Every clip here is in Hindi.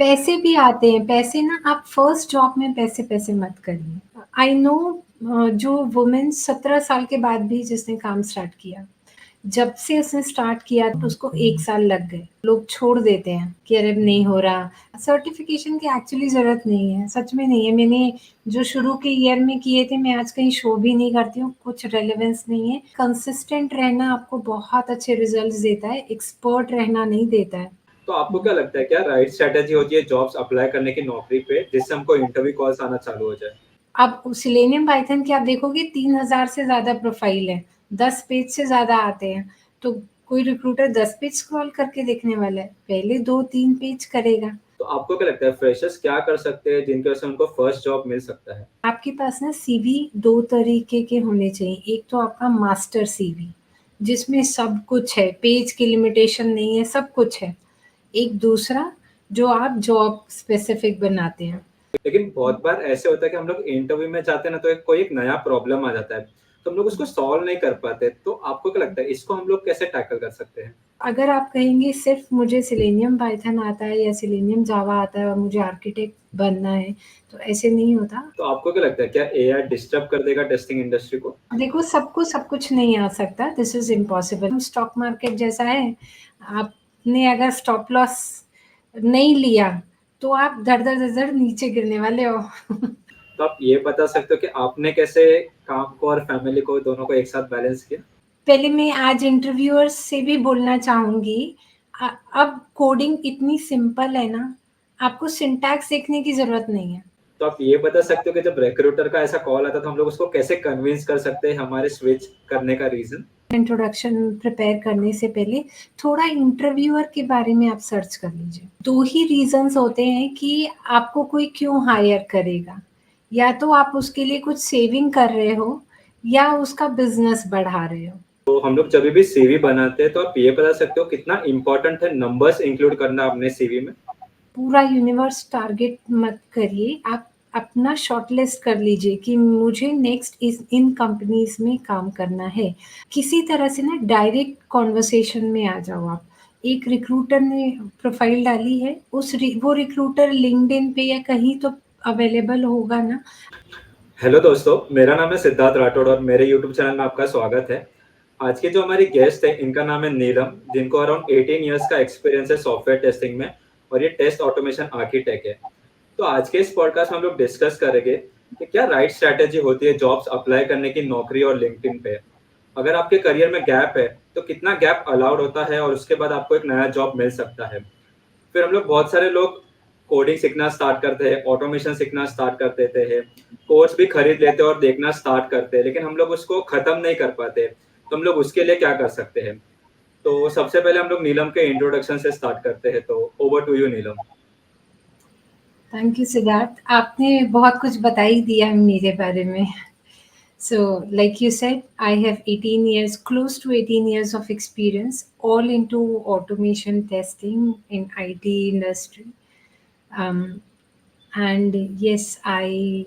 पैसे भी आते हैं, पैसे ना आप फर्स्ट जॉब में पैसे-पैसे मत करिए। आई नो जो वुमेन 17 साल के बाद भी जिसने काम स्टार्ट किया, जब से उसने स्टार्ट किया तो उसको 1 साल लग गए। लोग छोड़ देते हैं कि अरे नहीं हो रहा। सर्टिफ़िकेशन की एक्चुअली ज़रूरत नहीं है, सच में नहीं है। मैंने जो शुरू के ईयर में किए थे, मैं आज कहीं शो भी नहीं करती हूँ, कुछ रेलेवेंस नहीं है। कंसिस्टेंट रहना आपको बहुत अच्छे रिज़ल्ट्स देता है, एक्सपर्ट रहना नहीं देता है। तो आपको क्या लगता है, क्या राइट स्ट्रैटेजी होती है जॉब्स अप्लाई करने की नौकरी पे, जिससे हमको इंटरव्यू कॉल्स आना चालू हो जाए? अब सेलेनियम पाइथन के आप देखोगे 3000 से ज़्यादा प्रोफ़ाइल है, 10 पेज से ज़्यादा आते हैं, तो कोई रिक्रूटर 10 पेज स्क्रॉल करके देखने वाला है, पहले 2-3 पेज करेगा। तो आपको क्या लगता है फ्रेशर्स क्या कर सकते हैं जिनकी वजह से उनको फर्स्ट जॉब मिल सकता है? आपके पास ना सीवी 2 तरीके के होने चाहिए, एक तो आपका मास्टर सीवी, जिसमें सब कुछ है, पेज की लिमिटेशन नहीं है, सब कुछ है। एक दूसरा जो आप जॉब स्पेसिफ़िक बनाते हैं। लेकिन बहुत बार ऐसे होता है कि हम लोग इंटरव्यू में जाते हैं ना, तो कोई एक नया प्रॉब्लम आ जाता है, तो हम लोग उसको सॉल्व नहीं कर पाते। तो आपको क्या लगता है इसको हम लोग कैसे टैकल कर सकते हैं? अगर आप कहेंगे सिर्फ़ मुझे सेलेनियम पाइथन आता है या सेलेनियम जावा आता है और मुझे आर्किटेक्ट बनना है, तो ऐसे नहीं होता। तो आपको क्या लगता है क्या एआई डिस्टर्ब कर देगा टेस्टिंग इंडस्ट्री को? देखो सबको सब कुछ नहीं आ सकता, this is impossible. Stock market जैसा है, आपने अगर स्टॉप लॉस नहीं लिया, तो आप धड़-धड़-धड़-धड़ नीचे गिरने वाले हो। तो आप ये बता सकते हो कि आपने कैसे काम को और फैमिली को दोनों को एक साथ बैलेंस किया? पहले मैं आज इंटरव्यूअर्स से भी बोलना चाहूँगी अब कोडिंग इतनी सिंपल है ना, आपको सिंटैक्स देखने की ज़रूरत नहीं है। तो आप ये बता सकते हो कि जब रिक्रूटर का ऐसा कॉल आता है तो हम लोग उसको कैसे कन्विंस कर सकते हैं हमारे स्विच करने का रीज़न? इंट्रोडक्शन प्रिपेयर करने से पहले थोड़ा इंटरव्यूअर के बारे में आप सर्च कर लीजिए। 2 ही रीज़न्स होते हैं कि आपको कोई क्यों हायर करेगा। या तो आप उसके लिए कुछ सेविंग कर रहे हो या उसका बिज़नेस बढ़ा रहे हो। तो हम लोग जब भी सीवी बनाते हैं तो आप ये बता सकते हो कितना इम्पोर्टेंट है नंबर्स इंक्लूड करना अपने सीवी में? पूरा यूनिवर्स टारगेट मत करिए, आप अपना शॉर्टलिस्ट कर लीजिए कि मुझे नेक्स्ट इस इन कंपनीज़ में काम करना है। किसी तरह से ना डायरेक्ट कन्वर्सेशन में आ जाओ आप। एक रिक्रूटर ने प्रोफ़ाइल डाली है, वो रिक्रूटर लिंक्डइन पे या कहीं तो अवेलेबल होगा ना। हेलो दोस्तों, मेरा नाम है सिद्धार्थ राठौड़ और मेरे यूट्यूब चैनल में आपका स्वागत है। आज की जो हमारी गेस्ट है इनका नाम है नीलम, जिनको अराउंड 18 इयर्स का एक्सपीरियंस है सॉफ्टवेयर टेस्टिंग में और ये टेस्ट ऑटोमेशन आर्किटेक्ट है। तो आज के इस पॉडकास्ट में हम लोग डिस्कस करेंगे कि क्या राइट स्ट्रैटेजी होती है जॉब्स अप्लाई करने की नौकरी और लिंक्डइन पे। अगर आपके करियर में गैप है तो कितना गैप अलाउड होता है और उसके बाद आपको एक नया जॉब मिल सकता है। फिर हम लोग बहुत सारे लोग कोडिंग सीखना स्टार्ट करते हैं, ऑटोमेशन सीखना स्टार्ट कर देते हैं, कोर्स भी खरीद लेते हैं और देखना स्टार्ट करते हैं, लेकिन हम लोग उसको खत्म नहीं कर पाते। तो हम लोग उसके लिए क्या कर सकते हैं? तो सबसे पहले हम लोग नीलम के इंट्रोडक्शन से स्टार्ट करते हैं। तो over to you Neelam. Thank you Siddharth, आपने बहुत कुछ बता ही दिया मेरे बारे में। So, like you said, I have 18 years, close to 18 years of experience, all into automation testing in IT industry. Um, and yes, I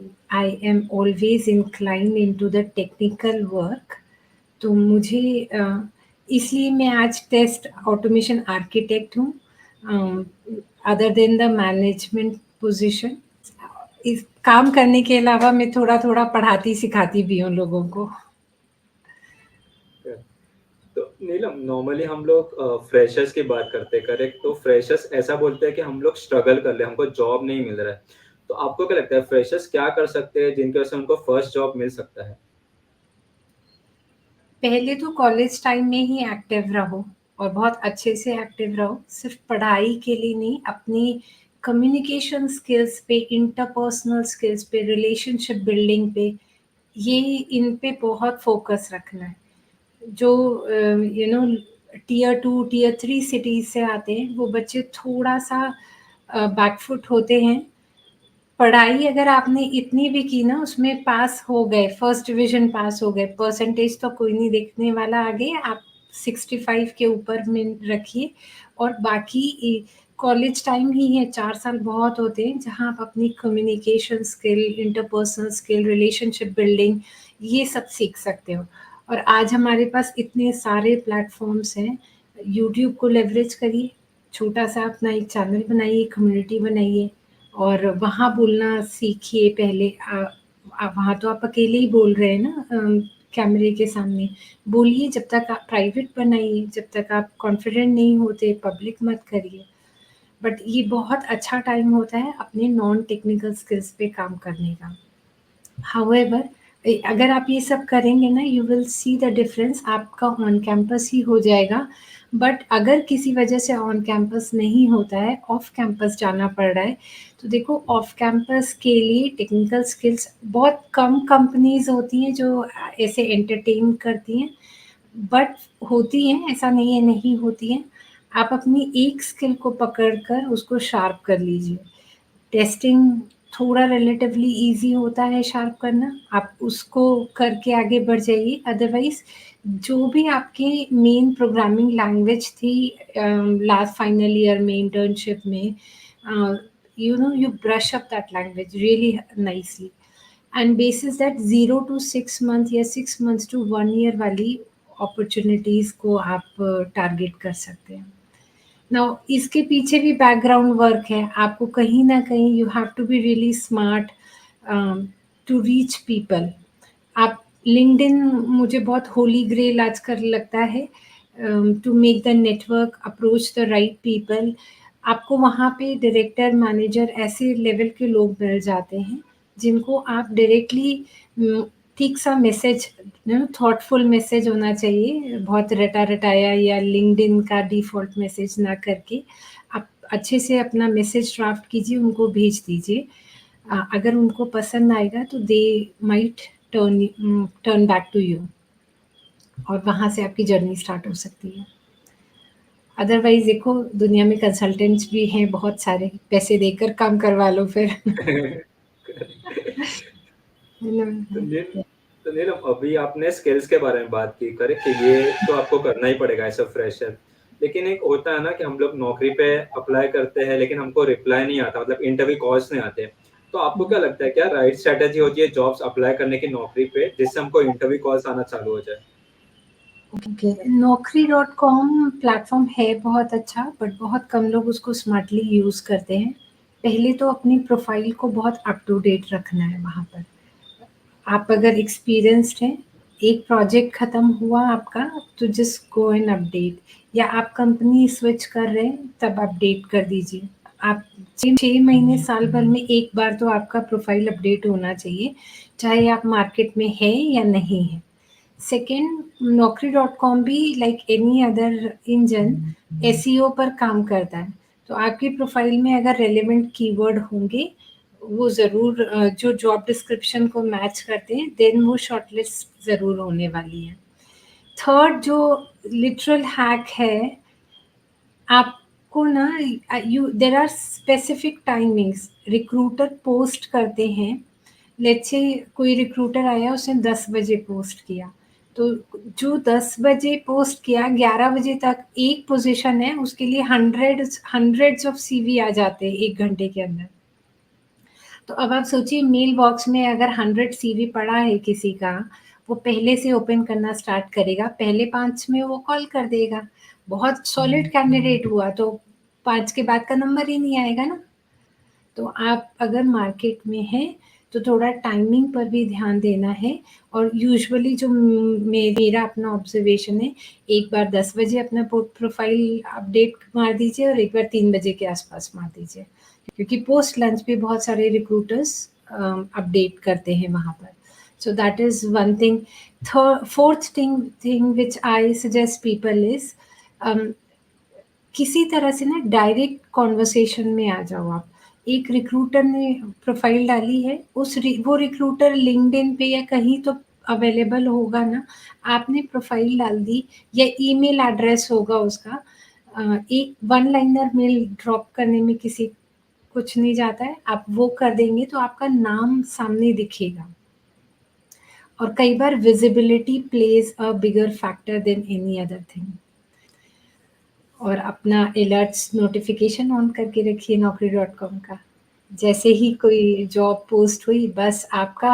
am always inclined into the technical work. तो मुझे इसलिए मैं आज टेस्ट ऑटोमेशन आर्किटेक्ट हूँ other than the management position. इस काम करने के अलावा मैं थोड़ा-थोड़ा पढ़ाती सिखाती भी हूँ लोगों को। तो नीलम, नॉर्मली हम लोग फ्रेशर्स की बात करते हैं, करेक्ट? तो फ्रेशर्स ऐसा बोलते हैं कि हम लोग स्ट्रगल कर ले, हमको जॉब नहीं मिल रहा है। तो आपको क्या लगता है फ्रेशर्स क्या कर सकते हैं जिनकी वजह से उनको फर्स्ट जॉब मिल सकता है? पहले तो कॉलेज टाइम में ही एक्टिव रहो और बहुत अच्छे से एक्टिव रहो। सिर्फ़ पढ़ाई के लिए नहीं, अपनी कम्युनिकेशन स्किल्स पे, इंटरपर्सनल स्किल्स पे, रिलेशनशिप बिल्डिंग पे, ये इन पे बहुत फ़ोकस रखना है। जो you know tier 2, tier 3 cities से आते हैं, वो बच्चे थोड़ा-सा बैकफुट होते हैं। पढ़ाई अगर आपने इतनी भी की ना उसमें पास हो गए, फर्स्ट डिवीज़न पास हो गए, परसेंटेज तो कोई नहीं देखने वाला आगे, आप 65 के ऊपर में रखिए और बाकी कॉलेज टाइम ही है, 4 साल बहुत होते हैं, जहाँ आप अपनी communication skill, interpersonal skill, relationship building ये सब सीख सकते हो। और आज हमारे पास इतने सारे प्लेटफ़ॉर्म्स हैं, यूट्यूब को लेवरेज करिए, छोटा-सा अपना एक चैनल बनाइए, कम्युनिटी बनाइए और वहाँ बोलना सीखिए पहले। वहाँ तो आप अकेले ही बोल रहे हैं ना कैमरे के सामने। बोलिए जब तक आप प्राइवेट बनाइए, जब तक आप कॉन्फिडेंट नहीं होते पब्लिक मत करिए। बट ये बहुत अच्छा टाइम होता है अपने नॉन टेक्निकल स्किल्स पे काम करने का। हाउएवर अगर आप ये सब करेंगे ना you will see the difference, आपका ऑन कैंपस ही हो जाएगा। बट अगर किसी वजह से ऑन कैंपस नहीं होता है, ऑफ कैंपस जाना पड़ रहा है, तो देखो ऑफ कैंपस के लिए टेक्निकल स्किल्स बहुत कम कंपनीज होती हैं जो ऐसे एंटरटेन करती हैं, बट होती हैं, ऐसा नहीं है नहीं होती हैं। आप अपनी एक स्किल को पकड़ कर उसको शार्प कर लीजिए। टेस्टिंग थोड़ा रिलेटिवली ईज़ी होता है शार्प करना, आप उसको करके आगे बढ़ जाइए। अदरवाइज़ जो भी आपकी मेन प्रोग्रामिंग लैंग्वेज थी लास्ट फाइनल ईयर में इंटर्नशिप में, you brush up that language really nicely and basis that 0 to 6 month या 6 मंथ्स टू 1 ईयर वाली अपॉर्च्युनिटीज़ को आप टारगेट कर सकते हैं। नाउ इसके पीछे भी बैकग्राउंड वर्क है। आपको कहीं न कहीं you have to be really smart to reach people. आप लिंक्डइन मुझे बहुत होली ग्रेल आजकल लगता है to make the network, approach the right people. आपको वहाँ पे डायरेक्टर, मैनेजर ऐसे लेवल के लोग मिल जाते हैं, जिनको आप डायरेक्टली ठीक सा मैसेज थॉटफुल मैसेज होना चाहिए, बहुत रटा-रटाया या लिंक्डइन का डिफ़ॉल्ट मैसेज ना करके, आप अच्छे से अपना मैसेज ड्राफ्ट कीजिए, उनको भेज दीजिए। अगर उनको पसंद आएगा तो they might turn back to you और वहाँ से आपकी जर्नी स्टार्ट हो सकती है। अदरवाइज़ देखो दुनिया में कंसल्टेंट्स भी हैं बहुत सारे, पैसे देकर काम करवा लो फिर। है तो ना? नील तो नीलम, अभी आपने स्किल्स के बारे में बात की, करेक्ट, कि ये तो आपको करना ही पड़ेगा एज़ अ फ्रेशर। लेकिन एक होता है ना कि हम लोग नौकरी पे अप्लाई करते हैं, लेकिन हमको रिप्लाई नहीं आता, मतलब इंटरव्यू कॉल्स नहीं आते। तो आपको क्या लगता है, क्या राइट स्ट्रैटेजी होती है जॉब्स अप्लाई करने की नौकरी पे, जिससे हमको इंटरव्यू कॉल्स आना चालू हो जाए? ओके, नौकरी.com प्लेटफ़ॉर्म है बहुत अच्छा, बट बहुत कम लोग उसको स्मार्टली यूज़ करते हैं। पहले तो अपनी प्रोफ़ाइल को बहुत अप टू डेट रखना है वहाँ पर। आप अगर एक्सपीरियंस्ड हैं, एक प्रोजेक्ट खत्म हुआ आपका, तो जस्ट गो एंड अपडेट, या आप कंपनी स्विच कर रहे हैं, तब अपडेट कर दीजिए। आप 6 महीने, साल भर में एक बार तो आपका प्रोफ़ाइल अपडेट होना चाहिए, चाहे आप मार्केट में हैं या नहीं हैं। सेकंड, नौकरी.com भी like any other engine SEO पर काम करता है। तो आपकी प्रोफ़ाइल में अगर रेलेवेंट कीवर्ड होंगे, वो ज़रूर जो जॉब डिस्क्रिप्शन को मैच करते हैं, देन वो शॉर्टलिस्ट ज़रूर होने वाली है। थर्ड जो लिटरल हैक है, आपको ना you there are specific timings recruiter post करते हैं। लेट्स से कोई रिक्रूटर आया, उसने 10 बजे पोस्ट किया, तो जो 10 बजे पोस्ट किया 11 बजे तक एक पोजीशन है, उसके लिए हंड्रेड्स ऑफ सीवी आ जाते हैं 1 घंटे के अंदर। तो अब आप सोचिए मेल बॉक्स में अगर 100 सीवी पड़ा है किसी का, वो पहले से ओपन करना स्टार्ट करेगा, पहले 5 में वो कॉल कर देगा। बहुत सॉलिड कैंडिडेट हुआ तो 5 के बाद का नंबर ही नहीं आएगा ना। तो आप अगर मार्केट में हैं, तो थोड़ा टाइमिंग पर भी ध्यान देना है और यूजुअली जो मेरा अपना ऑब्ज़र्वेशन है, एक बार 10 बजे अपना प्रोफ़ाइल अपडेट मार दीजिए और एक बार 3 बजे के आस-पास मार दीजिए। क्योंकि पोस्ट लंच पे बहुत सारे रिक्रूटर्स अपडेट करते हैं वहाँ पर। So that is one thing. Fourth thing which I suggest people is किसी तरह से ना डायरेक्ट कन्वर्सेशन में आ जाओ आप। एक रिक्रूटर ने प्रोफ़ाइल डाली है, वो रिक्रूटर लिंक्डइन पे या कहीं तो अवेलेबल होगा ना, आपने प्रोफ़ाइल डाल दी या ईमेल एड्रेस होगा उसका। एक वन लाइनर मेल ड्रॉप करने में किसी कुछ नहीं जाता है, आप वो कर देंगे तो आपका नाम सामने दिखेगा। और कई बार visibility plays a bigger factor than any other thing. और अपना अलर्ट्स नोटिफ़िकेशन ऑन करके रखिए नौकरी.com का। जैसे ही कोई जॉब पोस्ट हुई बस आपका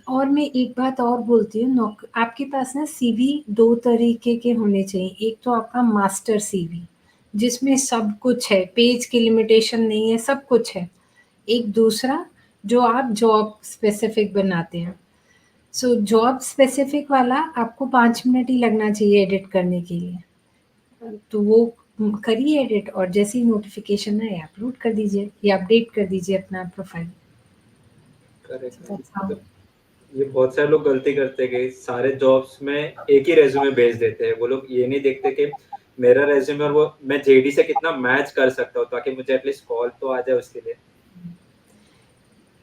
और मैं एक बात और बोलती हूँ, आपके पास ना सीवी 2 तरीके के होने चाहिए। एक तो आपका मास्टर सीवी, जिसमें सब कुछ है, पेज की लिमिटेशन नहीं है, सब कुछ है। एक दूसरा जो आप जॉब स्पेसिफिक बनाते हैं। सो जॉब स्पेसिफिक वाला आपको 5 मिनट ही लगना चाहिए एडिट करने के लिए। तो वो करिए एडिट और जैसे ही नोटिफ़िकेशन आए अपलोड कर दीजिए या अपडेट कर दीजिए अपना प्रोफ़ाइल। करेक्ट। That's how. मतलब ये बहुत सारे लोग गलती करते हैं कि सारे जॉब्स में एक ही रेज्यूमे भेज देते हैं। वो लोग ये नहीं देखते कि मेरा रेज्यूमे और वो मैं जेडी से कितना मैच कर सकता हूँ, ताकि मुझे एटलीस्ट कॉल तो आ जाए उसके लिए।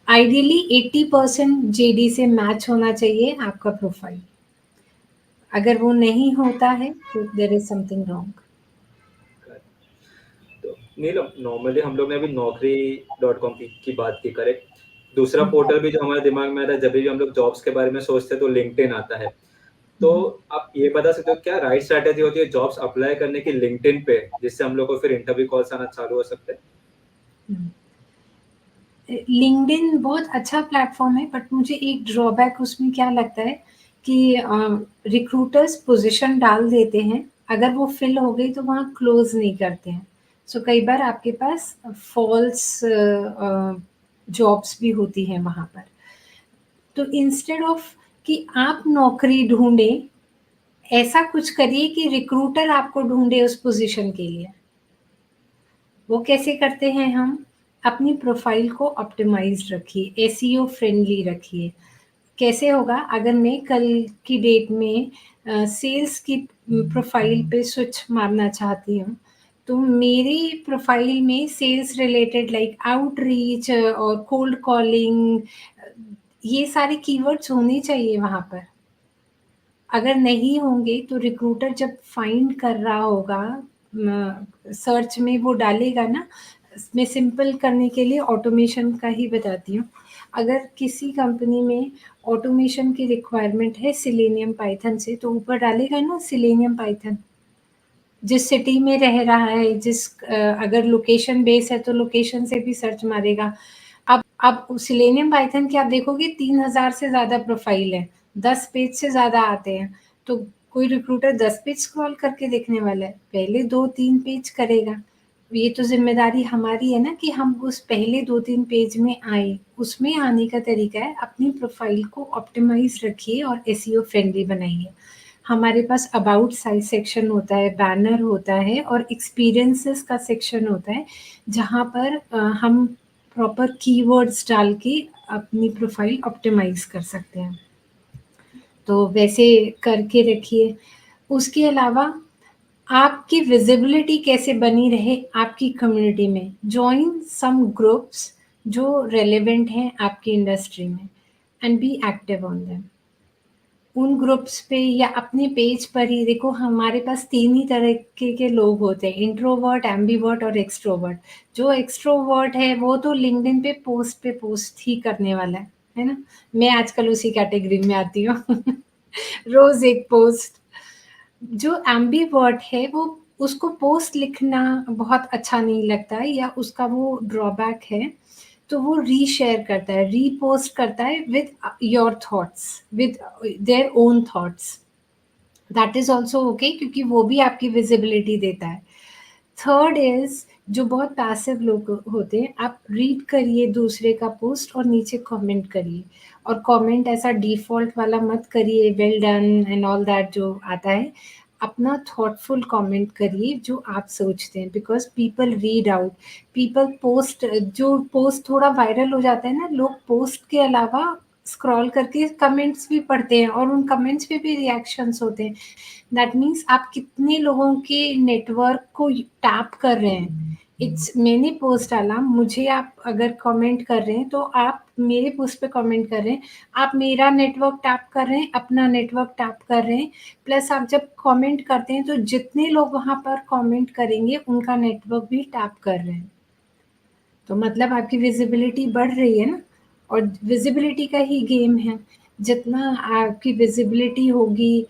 आइडियली 80% जेडी से मैच होना चाहिए आपका प्रोफ़ाइल। अगर वो नहीं होता है तो देयर इज़ समथिंग रॉन्ग। तो नीलम, नॉर्मली हम लोग ने अभी नौकरी.com की बात की, करेक्ट। दूसरा हुँ, पोर्टल भी जो हमारे दिमाग में आता है जब भी हम लोग जॉब्स के बारे में सोचते हैं तो लिंक्डइन आता है। तो हुँ, आप ये बता सकते हो क्या राइट स्ट्रैटेजी होती है जॉब्स अप्लाई करने की लिंक्डइन पे, जिससे हम लोग को फिर इंटरव्यू कॉल्स आना चालू हो सकते हैं? हुँ। लिंक्डइन बहुत अच्छा प्लेटफ़ॉर्म है बट मुझे एक ड्रॉबैक उसमें क्या लगता है कि रिक्रूटर्स पोज़ीशन डाल देते हैं, अगर वो फ़िल हो गई तो वहाँ क्लोज़ नहीं करते हैं। सो कई बार आपके पास फ़ॉल्स जॉब्स भी होती हैं वहाँ पर। तो इंस्टेड ऑफ कि आप नौकरी ढूँढें, ऐसा कुछ करिए कि रिक्रूटर आपको ढूँढे उस पोज़ीशन के लिए। वो कैसे करते हैं हम? अपनी प्रोफ़ाइल को ऑप्टिमाइज़्ड रखिए, एसईओ फ्रेंडली रखिए। कैसे होगा? अगर मैं कल की डेट में सेल्स की प्रोफ़ाइल पे स्विच मारना चाहती हूँ, तो मेरी प्रोफ़ाइल में सेल्स रिलेटेड लाइक आउटरीच और कोल्ड कॉलिंग ये सारे कीवर्ड्स होने चाहिए वहाँ पर। अगर नहीं होंगे तो रिक्रूटर जब फाइंड कर रहा होगा सर्च में वो डालेगा ना, मैं सिंपल करने के लिए ऑटोमेशन का ही बताती हूँ। अगर किसी कंपनी में ऑटोमेशन की रिक्वायरमेंट है सेलेनियम पाइथन से तो ऊपर डालेगा ना सेलेनियम पाइथन। जिस सिटी में रह रहा है, अगर लोकेशन बेस है तो लोकेशन से भी सर्च मारेगा। अब सिलेनियम पाइथन की आप देखोगे 3000 से ज़्यादा प्रोफाइल है, 10 पेज से ज़्यादा आते हैं, तो कोई रिक्रूटर 10 पेज स्क्रॉल करके देखने वाला है, पहले 2-3 पेज करेगा। ये तो ज़िम्मेदारी हमारी है ना कि हम उस पहले 2-3 पेज में आएँ। उसमें आने का तरीका है अपनी प्रोफाइल को ऑप्टिमाइज़ रखिए और एसईओ फ्रेंडली बनाइए। हमारे पास अबाउट साइट सेक्शन होता है, बैनर होता है और एक्सपीरियंसेस का सेक्शन होता है, जहाँ पर हम प्रॉपर कीवर्ड्स डाल के अपनी प्रोफ़ाइल ऑप्टिमाइज़ कर सकते हैं। तो वैसे करके रखिए। उसके अलावा आपकी विज़िबिलिटी कैसे बनी रहे आपकी कम्युनिटी में, जॉइन सम ग्रुप्स जो रेलेवेंट हैं आपकी इंडस्ट्री में and be active on them. उन ग्रुप्स पे या अपने पेज पर ही देखो हमारे पास 3 ही तरह के लोग होते हैं, इंट्रोवर्ट, एम्बिवर्ट और एक्सट्रोवर्ट। जो एक्सट्रोवर्ट है वो तो लिंक्डइन पे पोस्ट ही करने वाला है ना? मैं आजकल उसी कैटेगरी में आती हूँ। रोज़ एक पोस्ट। जो एम्बिवर्ट है वो उसको पोस्ट लिखना बहुत अच्छा नहीं लगता है या उसका वो ड्रॉबैक है, तो वो रीशेयर करता है, रीपोस्ट करता है with your thoughts, with their own thoughts. That is also okay क्योंकि वो भी आपकी विज़िबिलिटी देता है। थर्ड इज़ जो बहुत पैसिव लोग होते हैं, आप रीड करिए दूसरे का पोस्ट और नीचे कमेंट करिए और कमेंट ऐसा डिफ़ॉल्ट वाला मत करिए well done and all that जो आता है। अपना थॉटफुल कमेंट करिए जो आप सोचते हैं because people read out, people post जो पोस्ट थोड़ा वायरल हो जाता है ना, लोग पोस्ट के अलावा स्क्रॉल करके कमेंट्स भी पढ़ते हैं और उन कमेंट्स पे भी रिएक्शंस होते हैं। दैट मीन्स आप कितने लोगों के नेटवर्क को टैप कर रहे हैं। इट्स मैंने पोस्ट डाला, मुझे आप अगर कमेंट कर रहे हैं तो आप मेरे पोस्ट पे कमेंट कर रहे हैं, आप मेरा नेटवर्क टैप कर रहे हैं, अपना नेटवर्क टैप कर रहे हैं। प्लस आप जब कमेंट करते हैं तो जितने लोग वहाँ पर कमेंट करेंगे उनका नेटवर्क भी टैप कर रहे हैं। तो मतलब आपकी विज़िबिलिटी बढ़ रही है ना और विज़िबिलिटी का ही गेम है। जितना आपकी विज़िबिलिटी होगी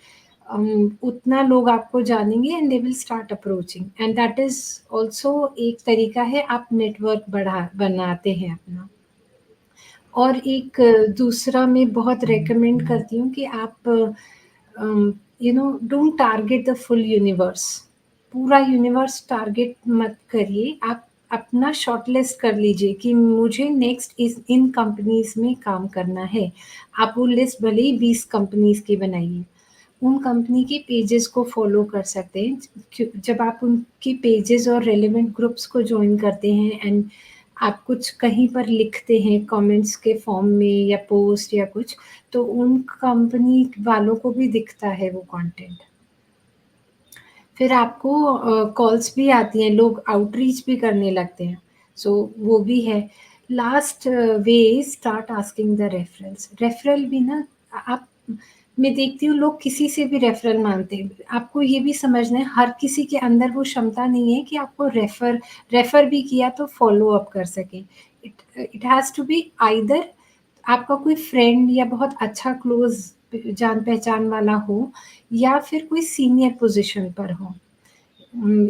उतना लोग आपको जानेंगे and they will start approaching and that is also एक तरीका है आप नेटवर्क बनाते हैं अपना। और एक दूसरा मैं बहुत रिकमेंड करती हूँ कि आप don't target the full universe. पूरा यूनिवर्स टारगेट मत करिए, आप अपना शॉर्टलिस्ट कर लीजिए कि मुझे नेक्स्ट इन कंपनीज़ में काम करना है। आप वो लिस्ट भले ही 20 कंपनीज़ की बनाइए। उन कंपनी के पेजेस को फॉलो कर सकते हैं। जब आप उनके पेजेस और रेलेवेंट ग्रुप्स को जॉइन करते हैं एंड आप कुछ कहीं पर लिखते हैं कमेंट्स के फॉर्म में या पोस्ट या कुछ, तो उन कंपनी वालों को भी दिखता है वो कंटेंट। फिर आपको कॉल्स भी आती हैं, लोग आउटरीच भी करने लगते हैं, सो वो भी है। Last way start asking the referrals. Referral भी ना आप मैं देखती हूँ लोग किसी से भी रेफरल मांगते हैं। आपको ये भी समझना है हर किसी के अंदर वो क्षमता नहीं है कि आपको रेफर भी किया तो फॉलो अप कर सकें। It has to be either आपका कोई फ्रेंड या बहुत अच्छा क्लोज़ जान-पहचान वाला हो या फिर कोई सीनियर पोज़ीशन पर हो।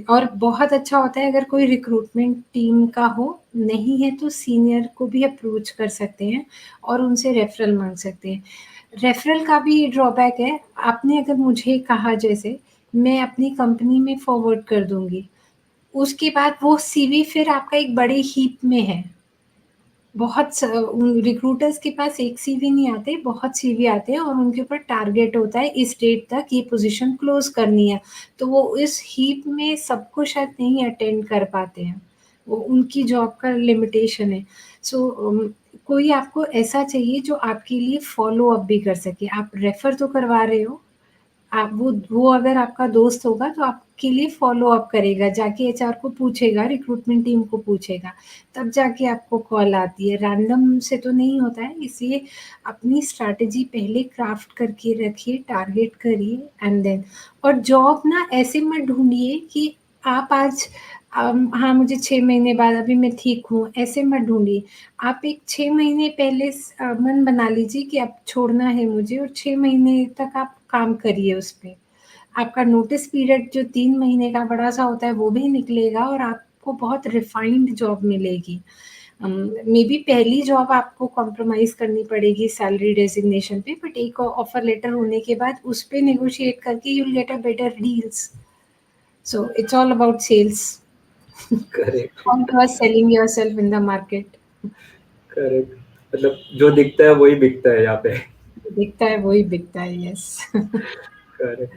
और बहुत अच्छा होता है अगर कोई रिक्रूटमेंट टीम का हो, नहीं है तो सीनियर को भी अप्रोच कर सकते हैं और उनसे रेफ़रल माँग सकते हैं। रेफ़रल का भी ड्रॉबैक है, आपने अगर मुझे कहा जैसे, मैं अपनी कंपनी में फॉरवर्ड कर दूँगी, उसके बाद वो सीवी फिर आपका एक बड़े हीप में है। बहुत रिक्रूटर्स के पास एक सीवी नहीं आते, बहुत सीवी आते हैं और उनके ऊपर टारगेट होता है इस डेट तक ये पोज़ीशन क्लोज़ करनी है। तो वो इस हीप में सबको शायद नहीं अटेंड कर पाते हैं। वो उनकी जॉब का लिमिटेशन है। सो कोई आपको ऐसा चाहिए जो आपके लिए फ़ॉलो अप भी कर सके। आप रेफ़र तो करवा रहे हो, आप वो अगर आपका दोस्त होगा तो आपके लिए फ़ॉलो अप करेगा, जाके एचआर को पूछेगा, रिक्रूटमेंट टीम को पूछेगा, तब जाके आपको कॉल आती है, रैंडम से तो नहीं होता है। इसलिए अपनी स्ट्रैटेजी पहले क्राफ्ट करके रखिए, टारगेट करिए एंड देन और जॉब ना ऐसे मत ढूँढिए कि आप आज हाँ, मुझे 6 महीने बाद अभी मैं ठीक हूँ, ऐसे मत ढूँढिए। आप एक 6 महीने पहले मन बना लीजिए कि अब छोड़ना है मुझे और 6 महीने तक आप काम करिए उस पे। आपका नोटिस पीरियड जो 3 महीने का बड़ा-सा होता है वो भी निकलेगा और आपको बहुत रिफाइंड जॉब मिलेगी। मेबी पहली जॉब आपको कॉम्प्रोमाइज़ करनी पड़ेगी सैलरी डेज़िग्नेशन पे बट एक ऑफर लेटर होने के बाद उस पे नेगोशिएट करके you will get a better deals. So it's all about sales. Correct, How you are selling yourself in the market. Correct. मतलब जो दिखता है वही बिकता है यहाँ पे। दिखता है वही बिकता है, यस। करेक्ट।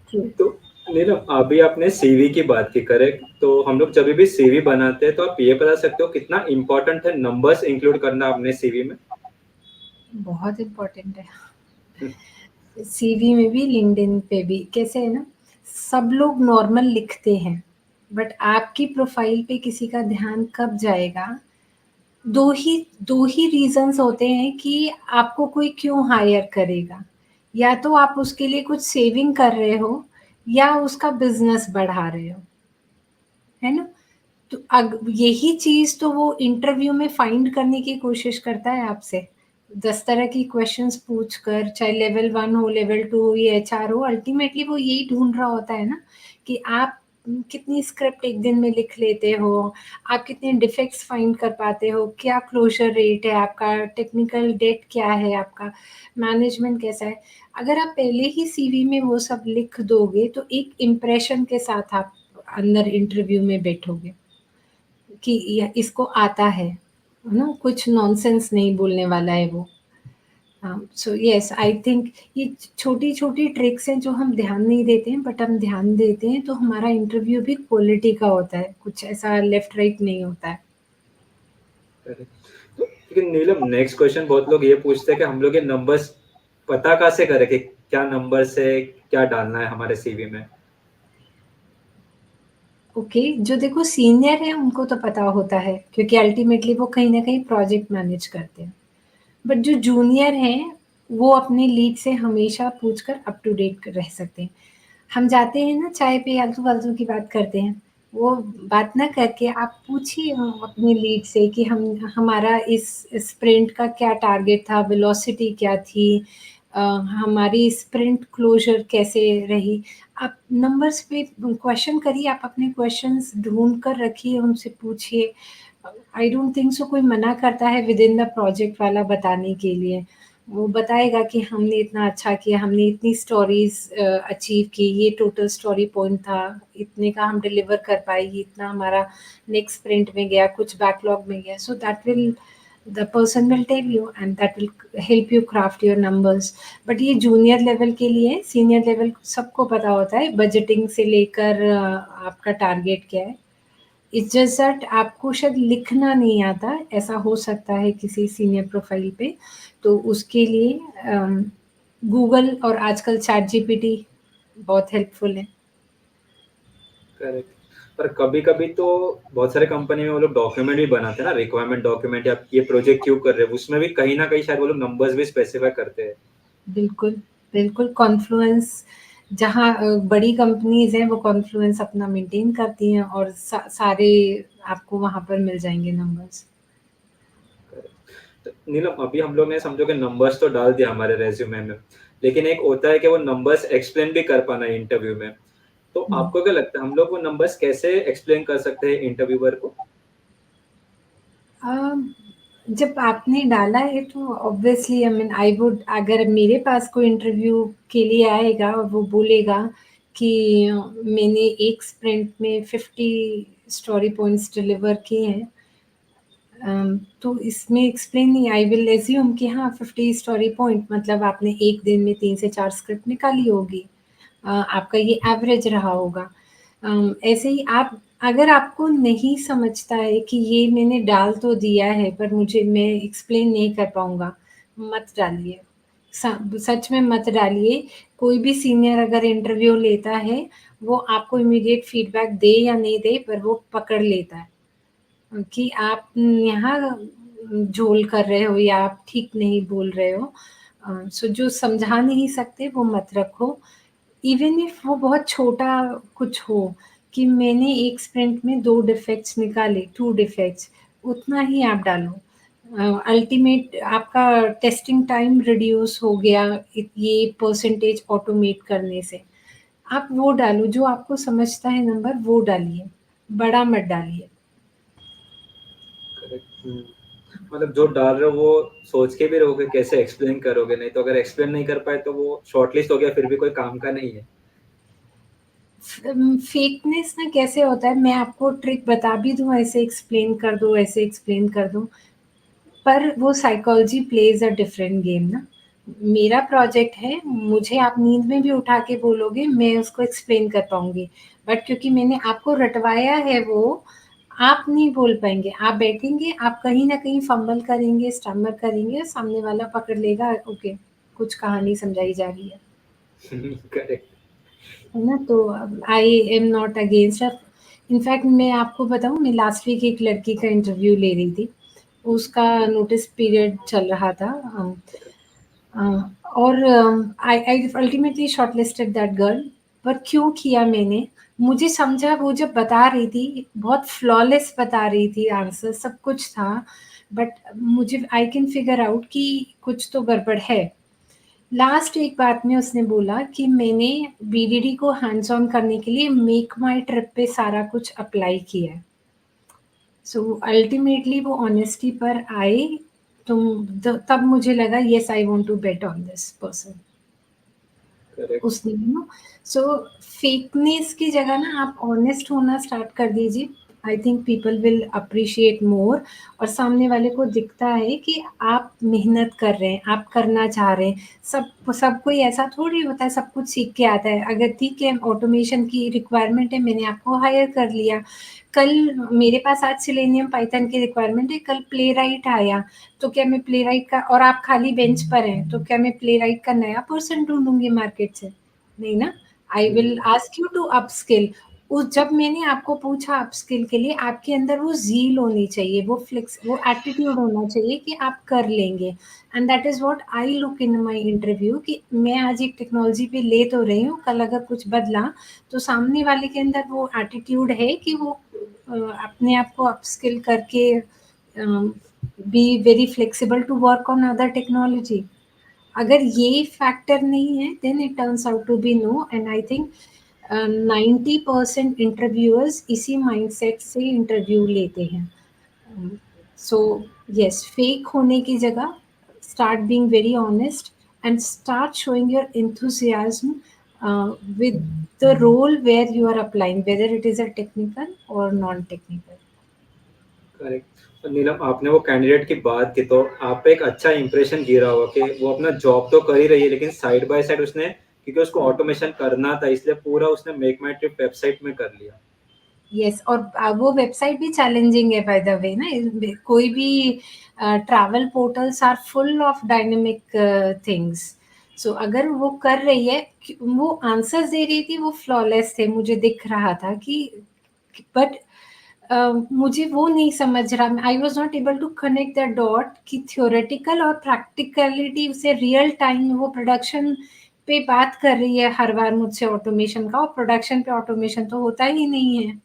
ट्रू। तो नीलम, अभी आपने सीवी की बात की, करेक्ट? तो हम लोग जब भी सीवी बनाते हैं तो आप ये बता सकते हो कितना इम्पोर्टेंट है नंबर्स इंक्लूड करना अपने सीवी में? बहुत इम्पोर्टेंट है। सीवी में भी, लिंक्डइन पे भी। कैसे है ना, सब लोग नॉर्मल लिखते हैं, बट आपकी प्रोफाइल पे किसी का ध्यान कब जाएगा, 2 ही रीज़न्स होते हैं कि आपको कोई क्यों हायर करेगा। या तो आप उसके लिए कुछ सेविंग कर रहे हो या उसका बिज़नेस बढ़ा रहे हो, है ना? तो यही चीज़ तो वो इंटरव्यू में फाइंड करने की कोशिश करता है आपसे। 10 तरह की क्वेश्चन्स पूछ कर, चाहे लेवल 1 हो, लेवल 2 हो या एचआर हो, अल्टीमेटली वो यही ढूँढ रहा होता है ना कि आप कितनी स्क्रिप्ट एक दिन में लिख लेते हो, आप कितने डिफेक्ट्स फाइंड कर पाते हो, क्या क्लोज़र रेट है आपका, टेक्निकल डेट क्या है आपका, मैनेजमेंट कैसा है। अगर आप पहले ही सीवी में वो सब लिख दोगे, तो एक इम्प्रेशन के साथ आप अंदर इंटरव्यू में बैठोगे। कि इसको आता है ना? कुछ नॉनसेंस नहीं बोलने वाला है वो। हाँ, सो येस आई थिंक ये छोटी-छोटी ट्रिक्स हैं जो हम ध्यान नहीं देते हैं, बट हम ध्यान देते हैं तो हमारा इंटरव्यू भी क्वालिटी का होता है, कुछ ऐसा लेफ्ट राइट नहीं होता है। करेक्ट। तो लेकिन नीलम, नेक्स्ट क्वेश्चन बहुत लोग ये पूछते हैं कि हम लोग ये नंबर्स पता कहाँ से करें कि क्या नंबर से क्या डालना है हमारे सीवी में? ओके, जो देखो सीनियर है उनको तो पता होता है क्योंकि अल्टीमेटली वो कहीं न कहीं प्रोजेक्ट मैनेज करते हैं। बट जो जूनियर हैं, वो अपने लीड से हमेशा पूछकर अप टू डेट रह सकते हैं। हम जाते हैं ना चाय पे आलतू-फालतू की बात करते हैं, वो बात ना करके आप पूछिए अपने लीड से कि हम हमारा इस स्प्रिंट का क्या टारगेट था, वेलोसिटी क्या थी, हमारी स्प्रिंट क्लोज़र कैसे रही। आप नंबर्स पे क्वेश्चन करिए, आप अपने क्वेश्चन्स ढूँढ कर रखिए, उनसे पूछिए। आई डोंट थिंक सो कोई मना करता है विदिन द प्रोजेक्ट वाला बताने के लिए। वो बताएगा कि हमने इतना अच्छा किया, हमने इतनी स्टोरीज़ अचीव की, ये टोटल स्टोरी पॉइंट था, इतने का हम डिलीवर कर पाए, ये इतना हमारा नेक्स्ट स्प्रिंट में गया, कुछ बैकलॉग में गया। So that will the person will tell you and that will help you craft your numbers. But ये जूनियर लेवल के लिए, सीनियर लेवल सबको पता होता है बजटिंग से लेकर आपका टारगेट क्या है। इट्स जस्ट दैट आपको शायद लिखना नहीं आता, ऐसा हो सकता है किसी सीनियर प्रोफाइल पे, तो उसके लिए गूगल और आजकल चैट जीपीटी बहुत हेल्पफुल है। करेक्ट। पर कभी-कभी तो बहुत सारे कंपनी में वो लोग डॉक्यूमेंट भी बनाते हैं ना, रिक्वायरमेंट डॉक्यूमेंट या ये प्रोजेक्ट क्यों कर रहे हैं, उसमें भी कहीं न कहीं शायद वो लोग नंबर्स भी स्पेसिफाई करते हैं। बिल्कुल, बिल्कुल कॉन्फ्लुएंस जहाँ बड़ी कंपनीज़ हैं वो कॉन्फ्लुएंस अपना मेंटेन करती हैं और सारे आपको वहाँ पर मिल जाएँगे नंबर्स। तो नीलम, अभी हम लोग ने समझो कि नंबर्स तो डाल दिया हमारे रेज़्यूमे में, लेकिन एक होता है कि वो नंबर्स एक्सप्लेन भी कर पाना इंटरव्यू में। तो हुँ। आपको क्या लगता है हम लोग वो नंबर्स कैसे एक्सप्लेन कर सकते हैं इंटरव्यूअर को? अ, जब आपने डाला है तो obviously I mean I would, अगर मेरे पास कोई इंटरव्यू के लिए आएगा और वो बोलेगा कि मैंने एक स्प्रिंट में 50 स्टोरी पॉइंट्स डिलीवर किए हैं, तो इसमें एक्सप्लेन नहीं, आई विल एज्यूम कि हाँ 50 स्टोरी पॉइंट मतलब आपने एक दिन में 3 से 4 स्क्रिप्ट निकाली होगी। आपका ये एवरेज रहा होगा। ऐसे ही आप, अगर आपको नहीं समझता है कि ये मैंने डाल तो दिया है पर मुझे मैं एक्सप्लेन नहीं कर पाऊँगा, मत डालिए। सच में मत डालिए। कोई भी सीनियर अगर इंटरव्यू लेता है, वो आपको इमीडिएट फीडबैक दे या नहीं दे पर वो पकड़ लेता है। कि आप यहाँ झोल कर रहे हो या आप ठीक नहीं बोल रहे हो। सो जो समझा नहीं सकते वो मत रखो। इवन इफ वो बहुत छोटा कुछ हो कि मैंने एक स्प्रिंट में 2 डिफेक्ट्स निकाले, 2 डिफेक्ट्स, उतना ही आप डालो। अल्टीमेट आपका टेस्टिंग टाइम रिड्यूस हो गया ये परसेंटेज ऑटोमेट करने से। आप वो डालो, जो आपको समझता है नंबर वो डालिए, बड़ा मत डालिए। करेक्ट। मतलब जो डाल रहे हो वो सोच के भी रहोगे कैसे एक्सप्लेन करोगे, नहीं तो अगर एक्सप्लेन नहीं कर पाए तो वो शॉर्टलिस्ट हो गया फिर भी कोई काम का नहीं है। फेकनेस ना कैसे होता है, मैं आपको ट्रिक बता भी दूँ, ऐसे एक्सप्लेन कर दो, ऐसे एक्सप्लेन कर दो, पर वो psychology plays a different game ना। मेरा प्रोजेक्ट है, मुझे आप नींद में भी उठा के बोलोगे, मैं उसको एक्सप्लेन कर पाऊँगी। बट क्योंकि मैंने आपको रटवाया है वो, आप नहीं बोल पाएँगे। आप बैठेंगे, आप कहीं न कहीं फंबल करेंगे, स्टमर करेंगे, सामने वाला पकड़ लेगा, ओके, कुछ कहानी समझाई जा रही है। करेक्ट। है ना? तो I am not against in fact मैं आपको बताऊँ, मैं लास्ट वीक एक लड़की का इंटरव्यू ले रही थी। उसका नोटिस पीरियड चल रहा था अ, और आई आई अल्टीमेटली शॉर्टलिस्टेड दैट गर्ल। पर क्यों किया मैंने? मुझे समझा, वो जब बता रही थी, बहुत फ्लॉलेस बता रही थी आंसर, सब कुछ था, बट मुझे आई कैन फिगर आउट कि कुछ तो गड़बड़ है। लास्ट एक बात में उसने बोला कि मैंने बीडीडी को हैंड्स ऑन करने के लिए मेक माई ट्रिप पे सारा कुछ अप्लाई किया है। सो अल्टीमेटली वो ऑनेस्टी पर आए, तो तब मुझे लगा yes I want to bet on this person. Correct. उसने ना, सो फेकनेस की जगह ना आप ऑनेस्ट होना स्टार्ट कर दीजिए। I think people will appreciate more, और सामने वाले को दिखता है कि आप मेहनत कर रहे हैं, आप करना चाह रहे हैं। सब कोई ऐसा थोड़ी होता है, सब कुछ सीख के आता है। अगर ठीक है ऑटोमेशन की रिक्वायरमेंट है, मैंने आपको हायर कर लिया। कल मेरे पास आज सेलेनियम पाइथन की रिक्वायरमेंट है, कल प्लेराइट आया, तो क्या मैं प्लेराइट का, और आप खाली बेंच पर हैं, तो क्या मैं प्लेराइट का नया पर्सन ढूँढूँगी मार्केट से? नहीं ना। I will ask you to upskill. उस जब मैंने आपको पूछा अपस्किल के लिए, आपके अंदर वो ज़ील होनी चाहिए, वो एटीट्यूड होना चाहिए कि आप कर लेंगे। And that is what I look in my interview, कि मैं आज एक टेक्नोलॉजी पे ले तो रही हूँ, कल अगर कुछ बदला, तो सामने वाले के अंदर वो एटीट्यूड है कि वो अपने आप को अपस्किल करके be very flexible to work on other technology. अगर ये फैक्टर नहीं है, then it turns out to be no. And I think 90% interviewers इसी माइंडसेट से इंटरव्यू लेते हैं। सो यस, फेक होने की जगह start being very honest, and start showing your enthusiasm with the role where you are applying, whether it is a technical or non-technical. Correct. तो नीलम, आपने वो कैंडिडेट की बात की, तो आप पे एक अच्छा इंप्रेशन गिरा होगा कि वो अपना जॉब तो कर ही रही है, लेकिन साइड बाय साइड उसने, क्योंकि उसको ऑटोमेशन करना था, इसलिए पूरा उसने मेक माई ट्रिप वेबसाइट में कर लिया। यस, और वो वेबसाइट भी चैलेंजिंग है बाय द वे ना। कोई भी travel portals are full of dynamic things. So अगर वो कर रही है, वो आंसर्स दे रही थी, वो फ्लॉलेस थे, मुझे दिख रहा था कि, बट मुझे वो नहीं समझ रहा, I was not able to connect the dot कि थियोरेटिकल और प्रैक्टिकलिटी से रियल टाइम वो प्रोडक्शन पे बात कर रही है हर बार मुझसे ऑटोमेशन का, और प्रोडक्शन पे ऑटोमेशन तो होता ही नहीं है।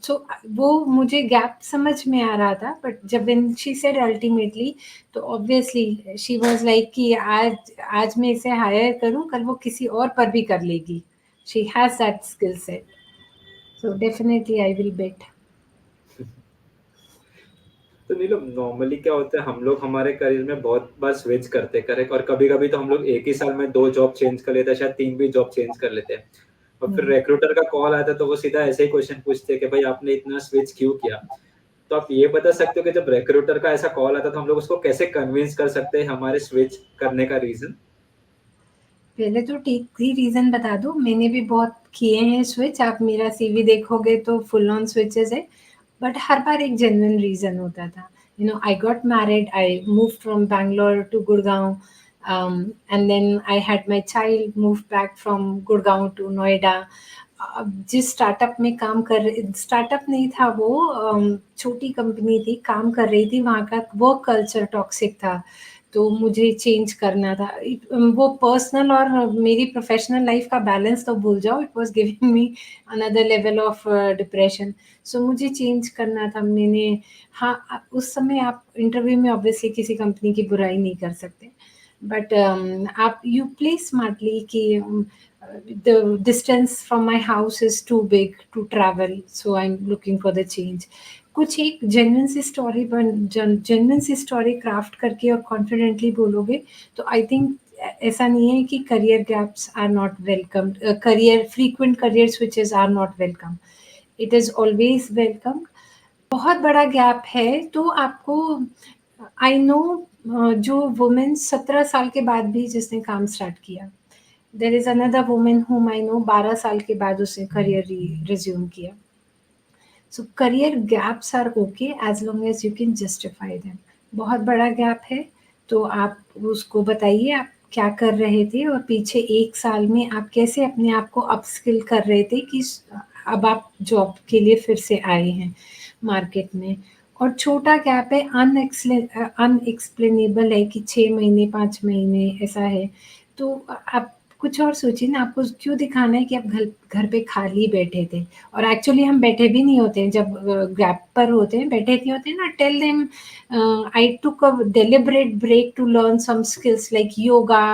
सो वो मुझे गैप समझ में आ रहा था, बट जब व्हेन शी सेड अल्टीमेटली, तो ऑब्वियसली शी वाज लाइक कि आज मैं इसे हायर करूं, कल वो किसी और पर भी कर लेगी। She has that skill set, so definitely I will bet. तो नीलम, नॉर्मली क्या होता है, हम लोग हमारे करियर में बहुत बार स्विच करते हैं, करेक्ट, और कभी कभी तो हम लोग एक ही साल में 2 जॉब चेंज कर लेते हैं, शायद 3 भी जॉब चेंज कर लेते हैं। और फिर रिक्रूटर का कॉल आता है तो वो सीधा ऐसे ही क्वेश्चन पूछते हैं कि भाई आपने इतना स्विच क्यों किया। तो आप ये बता सकते हो कि जब रिक्रूटर का ऐसा कॉल आता है तो हम लोग उसको कैसे कन्विंस कर सकते हैं हमारे स्विच करने का रीजन? पहले तो ठीक ही रीज़न बता दो, मैंने भी बहुत किए हैं स्विच, आप मेरा सीवी देखोगे तो फुल ऑन स्विचेज़ है, बट हर बार एक जेन्युइन रीज़न होता था। You know, I got married, I moved from Bangalore to Gurgaon, and then I had my child, moved back from Gurgaon to Noida. अब जिस स्टार्टअप में काम कर रहे, स्टार्टअप नहीं था वो, छोटी कंपनी थी, काम कर रही थी, वहाँ का वर्क कल्चर टॉक्सिक था, तो मुझे चेंज करना था। वो पर्सनल और मेरी प्रोफेशनल लाइफ का बैलेंस तो भूल जाओ, it was giving me another level of depression. So मुझे चेंज करना था। मैंने, हाँ, उस समय आप इंटरव्यू में ऑब्वियसली किसी कंपनी की बुराई नहीं कर सकते, बट आप यू प्ले स्मार्टली कि the distance from my house is too big to travel, so I'm looking for the change. कुछ एक जेन्युइन सी स्टोरी जेन्युइन सी स्टोरी क्राफ्ट करके और कॉन्फिडेंटली बोलोगे, तो आई थिंक ऐसा नहीं है कि career gaps are not welcome, career frequent career switches are not welcome, it is always welcome. बहुत बड़ा गैप है तो आपको, आई नो, जो वुमेन 17 साल के बाद भी जिसने काम स्टार्ट किया, देयर इज अनदर वुमन हुम आई नो 12 साल के बाद उसने करियर रिज्यूम किया। So career gaps are okay as long as you can justify them. बहुत बड़ा गैप है तो आप उसको बताइए आप क्या कर रहे थे, और पीछे 1 साल में आप कैसे अपने आप को अपस्किल कर रहे थे कि अब आप जॉब के लिए फिर से आए हैं मार्केट में। और छोटा गैप है, अनएक्सप्लेनेबल है कि 6 महीने 5 महीने ऐसा है, तो आप कुछ और सोचिए ना, आपको क्यों दिखाना है कि आप घर घर पे खाली बैठे थे, और एक्चुअली हम बैठे भी नहीं होते हैं जब गैप पर होते हैं, बैठे नहीं होते हैं ना। Tell them I took a deliberate break to learn some skills like yoga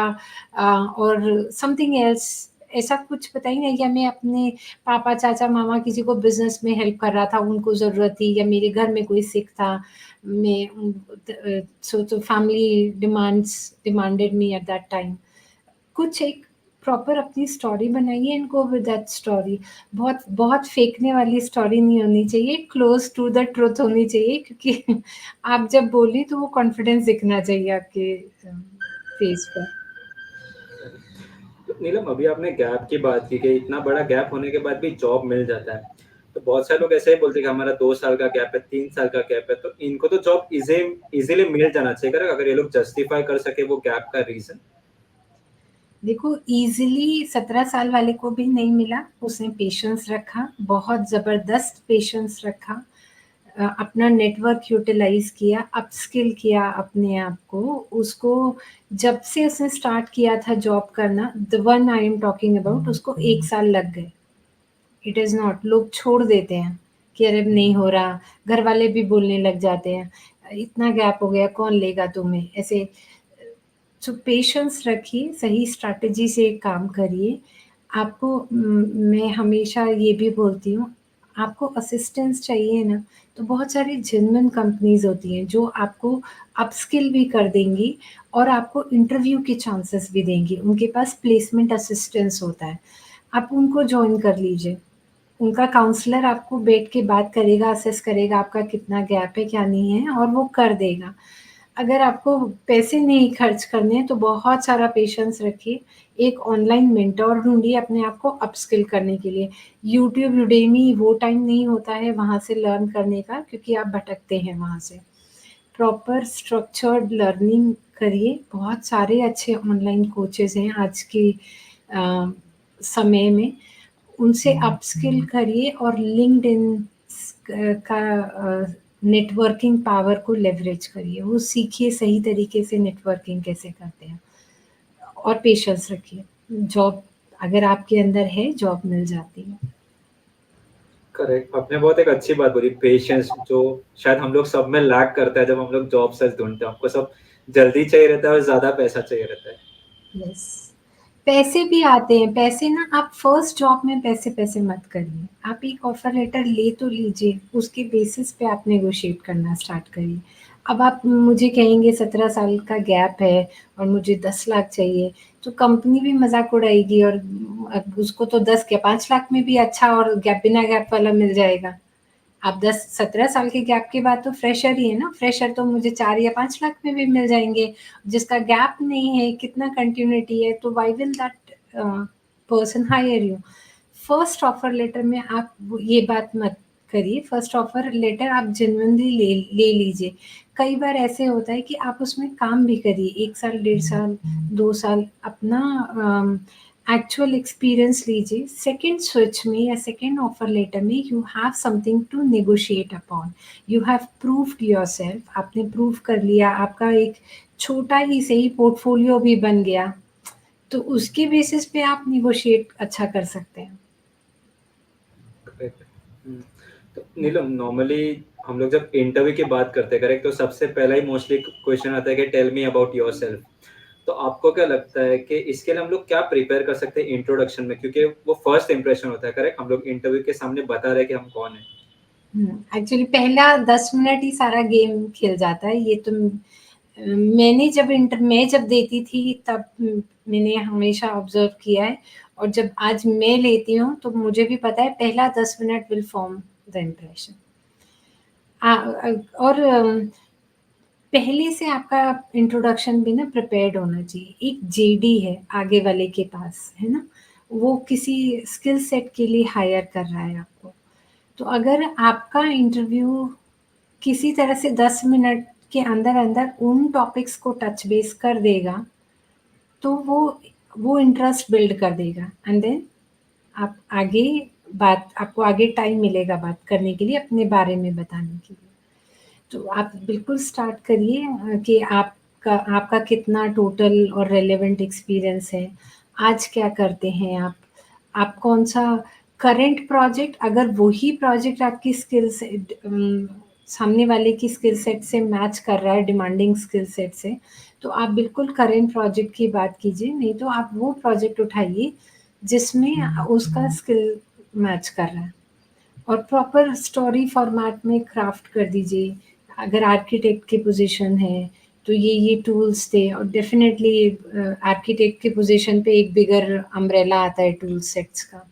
और समथिंग एल्स, ऐसा कुछ बताइए। या मैं अपने पापा चाचा मामा किसी को बिजनेस में हेल्प कर रहा था, उनको ज़रूरत थी, या मेरे घर में कोई सिक था, मैं so family demanded me at that time. कुछ एक प्रॉपर अपनी स्टोरी बनाइए and go with that story. बहुत बहुत फेंकने वाली स्टोरी नहीं होनी चाहिए, क्लोज टू द ट्रुथ होनी चाहिए, क्योंकि आप जब बोली तो वो कॉन्फिडेंस दिखना चाहिए आपके फेस पर। तो नीलम, अभी आपने गैप की बात की कि इतना बड़ा गैप होने के बाद भी जॉब मिल जाता है, तो बहुत सारे लोग ऐसे ही बोलते हैं कि हमारा 2 साल का गैप है, 3 साल का गैप है, तो इनको तो जॉब इजीली मिल जाना चाहिए, करेक्ट, अगर ये लोग जस्टिफाई कर सके वो गैप का रीजन। देखो, ईज़िली 17 साल वाले को भी नहीं मिला, उसने पेशेंस रखा, बहुत ज़बरदस्त पेशेंस रखा, अपना नेटवर्क यूटिलाइज़ किया, अपस्किल किया अपने आप को, उसको जब से उसने स्टार्ट किया था जॉब करना, the one I am talking about, उसको 1 साल लग गए। इट इज़ नॉट, लोग छोड़ देते हैं कि अरे नहीं हो रहा, घर वाले भी बोलने लग जाते हैं, इतना गैप हो गया कौन लेगा तुम्हें, ऐसे। सो पेशेंस रखिए, सही स्ट्रैटेजी से काम करिए। आपको मैं हमेशा ये भी बोलती हूँ, आपको असिस्टेंस चाहिए ना, तो बहुत सारी जेन्युइन कंपनीज़ होती हैं जो आपको अपस्किल भी कर देंगी और आपको इंटरव्यू के चांसेस भी देंगी। उनके पास प्लेसमेंट असिस्टेंस होता है, आप उनको जॉइन कर लीजिए। उनका काउंसलर आपको बैठ के बात करेगा, असेस करेगा आपका कितना गैप है, क्या नहीं है और वो कर देगा। अगर आपको पैसे नहीं खर्च करने हैं तो बहुत सारा पेशेंस रखिए, एक ऑनलाइन मेंटर ढूँढिए अपने आप को अपस्किल करने के लिए। यूट्यूब, यूडेमी वो टाइम नहीं होता है वहाँ से लर्न करने का क्योंकि आप भटकते हैं वहाँ से। प्रॉपर स्ट्रक्चर्ड लर्निंग करिए, बहुत सारे अच्छे ऑनलाइन कोचेज़ हैं आज के अ, समय में। उनसे अपस्किल करिए और लिंक्डइन का नेटवर्किंग पावर को लेवरेज करिए। वो सीखिए सही तरीके से नेटवर्किंग कैसे करते हैं और पेशेंस रखिए। जॉब अगर आपके अंदर है, जॉब मिल जाती है। करेक्ट, आपने बहुत एक अच्छी बात बोली, पेशेंस, जो शायद हम लोग सब में लैक करता है जब हम लोग जॉब सर्च ढूंढते हैं। हमको सब जल्दी चाहिए रहता है और ज्यादा पैसा चाहिए रहता है। यस। पैसे भी आते हैं, पैसे ना आप फर्स्ट जॉब में पैसे-पैसे मत करिए। आप एक ऑफ़र लेटर ले तो लीजिए, उसके बेसिस पे आप नेगोशिएट करना स्टार्ट करिए। अब आप मुझे कहेंगे 17 साल का गैप है और मुझे 10 लाख चाहिए, तो कंपनी भी मज़ाक उड़ाएगी और अब उसको तो 10 क्या 5 लाख में भी अच्छा और गैप बिना गैप वाला मिल जाएगा। आप 10-17 साल के गैप के बाद तो फ्रेशर ही है ना, फ्रेशर तो मुझे 4 या 5 लाख में भी मिल जाएँगे, जिसका गैप नहीं है, कितना कंटिन्यूटी है, तो why will that person hire you? First offer letter में आप ये बात मत करिए, फर्स्ट ऑफर लेटर आप जेन्युइनली ले लीजिए। कई बार ऐसे होता है कि आप उसमें काम भी करिए, 1 साल, 1.5 साल, 2 साल अपना एक्चुअल एक्सपीरियंस लीजिए। सेकंड स्विच में या सेकंड ऑफर लेटर में you have something to negotiate upon. You have proved yourself, आपने प्रूव कर लिया, आपका एक छोटा ही सही पोर्टफोलियो भी बन गया, तो उसके बेसिस पे आप नेगोशिएट अच्छा कर सकते हैं। करेक्ट। तो नीलम, नॉर्मली हम लोग जब इंटरव्यू की बात करते हैं, करेक्ट, तो सबसे पहला ही मोस्टली क्वेश्चन आता है कि टेल मी अबाउट योरसेल्फ। तो आपको क्या लगता है कि इसके लिए हम लोग क्या प्रिपेयर कर सकते हैं इंट्रोडक्शन में, क्योंकि वो फर्स्ट इंप्रेशन होता है, करेक्ट, हम लोग इंटरव्यू के सामने बता रहे हैं कि हम कौन है। एक्चुअली पहला 10 मिनट ही सारा गेम खेल जाता है। ये तो मैं जब देती थी तब मैंने हमेशा ऑब्ज़र्व किया है और जब आज मैं लेती हूँ तो मुझे भी पता है पहला 10 minute will form the impression. और पहले से आपका इंट्रोडक्शन भी ना प्रिपेयर्ड होना चाहिए। एक जेडी है आगे वाले के पास, है ना? वो किसी स्किल सेट के लिए हायर कर रहा है आपको। तो अगर आपका इंटरव्यू किसी तरह से 10 मिनट के अंदर-अंदर उन टॉपिक्स को टच बेस कर देगा, तो वो इंटरेस्ट बिल्ड कर देगा एंड देन आप आगे आपको आगे टाइम मिलेगा बात करने के लिए, अपने बारे में बताने के लिए। तो आप बिल्कुल स्टार्ट करिए कि आपका कितना टोटल और रेलेवेंट एक्सपीरियंस है, आज क्या करते हैं आप कौन-सा करंट प्रोजेक्ट अगर वही प्रोजेक्ट आपकी सामने वाले की स्किल सेट से मैच कर रहा है, डिमांडिंग स्किल सेट से, तो आप बिल्कुल करंट प्रोजेक्ट की बात कीजिए, नहीं तो आप वो प्रोजेक्ट उठाइए जिसमें उसका स्किल मैच कर रहा है। और प्रॉपर स्टोरी फॉर्मेट में क्राफ्ट कर दीजिए। अगर आर्किटेक्ट की पोज़ीशन है, तो ये टूल्स थे और डेफ़िनेटली आर्किटेक्ट की पोज़ीशन पे एक बिगर अम्ब्रेला आता है टूल सेट्स का।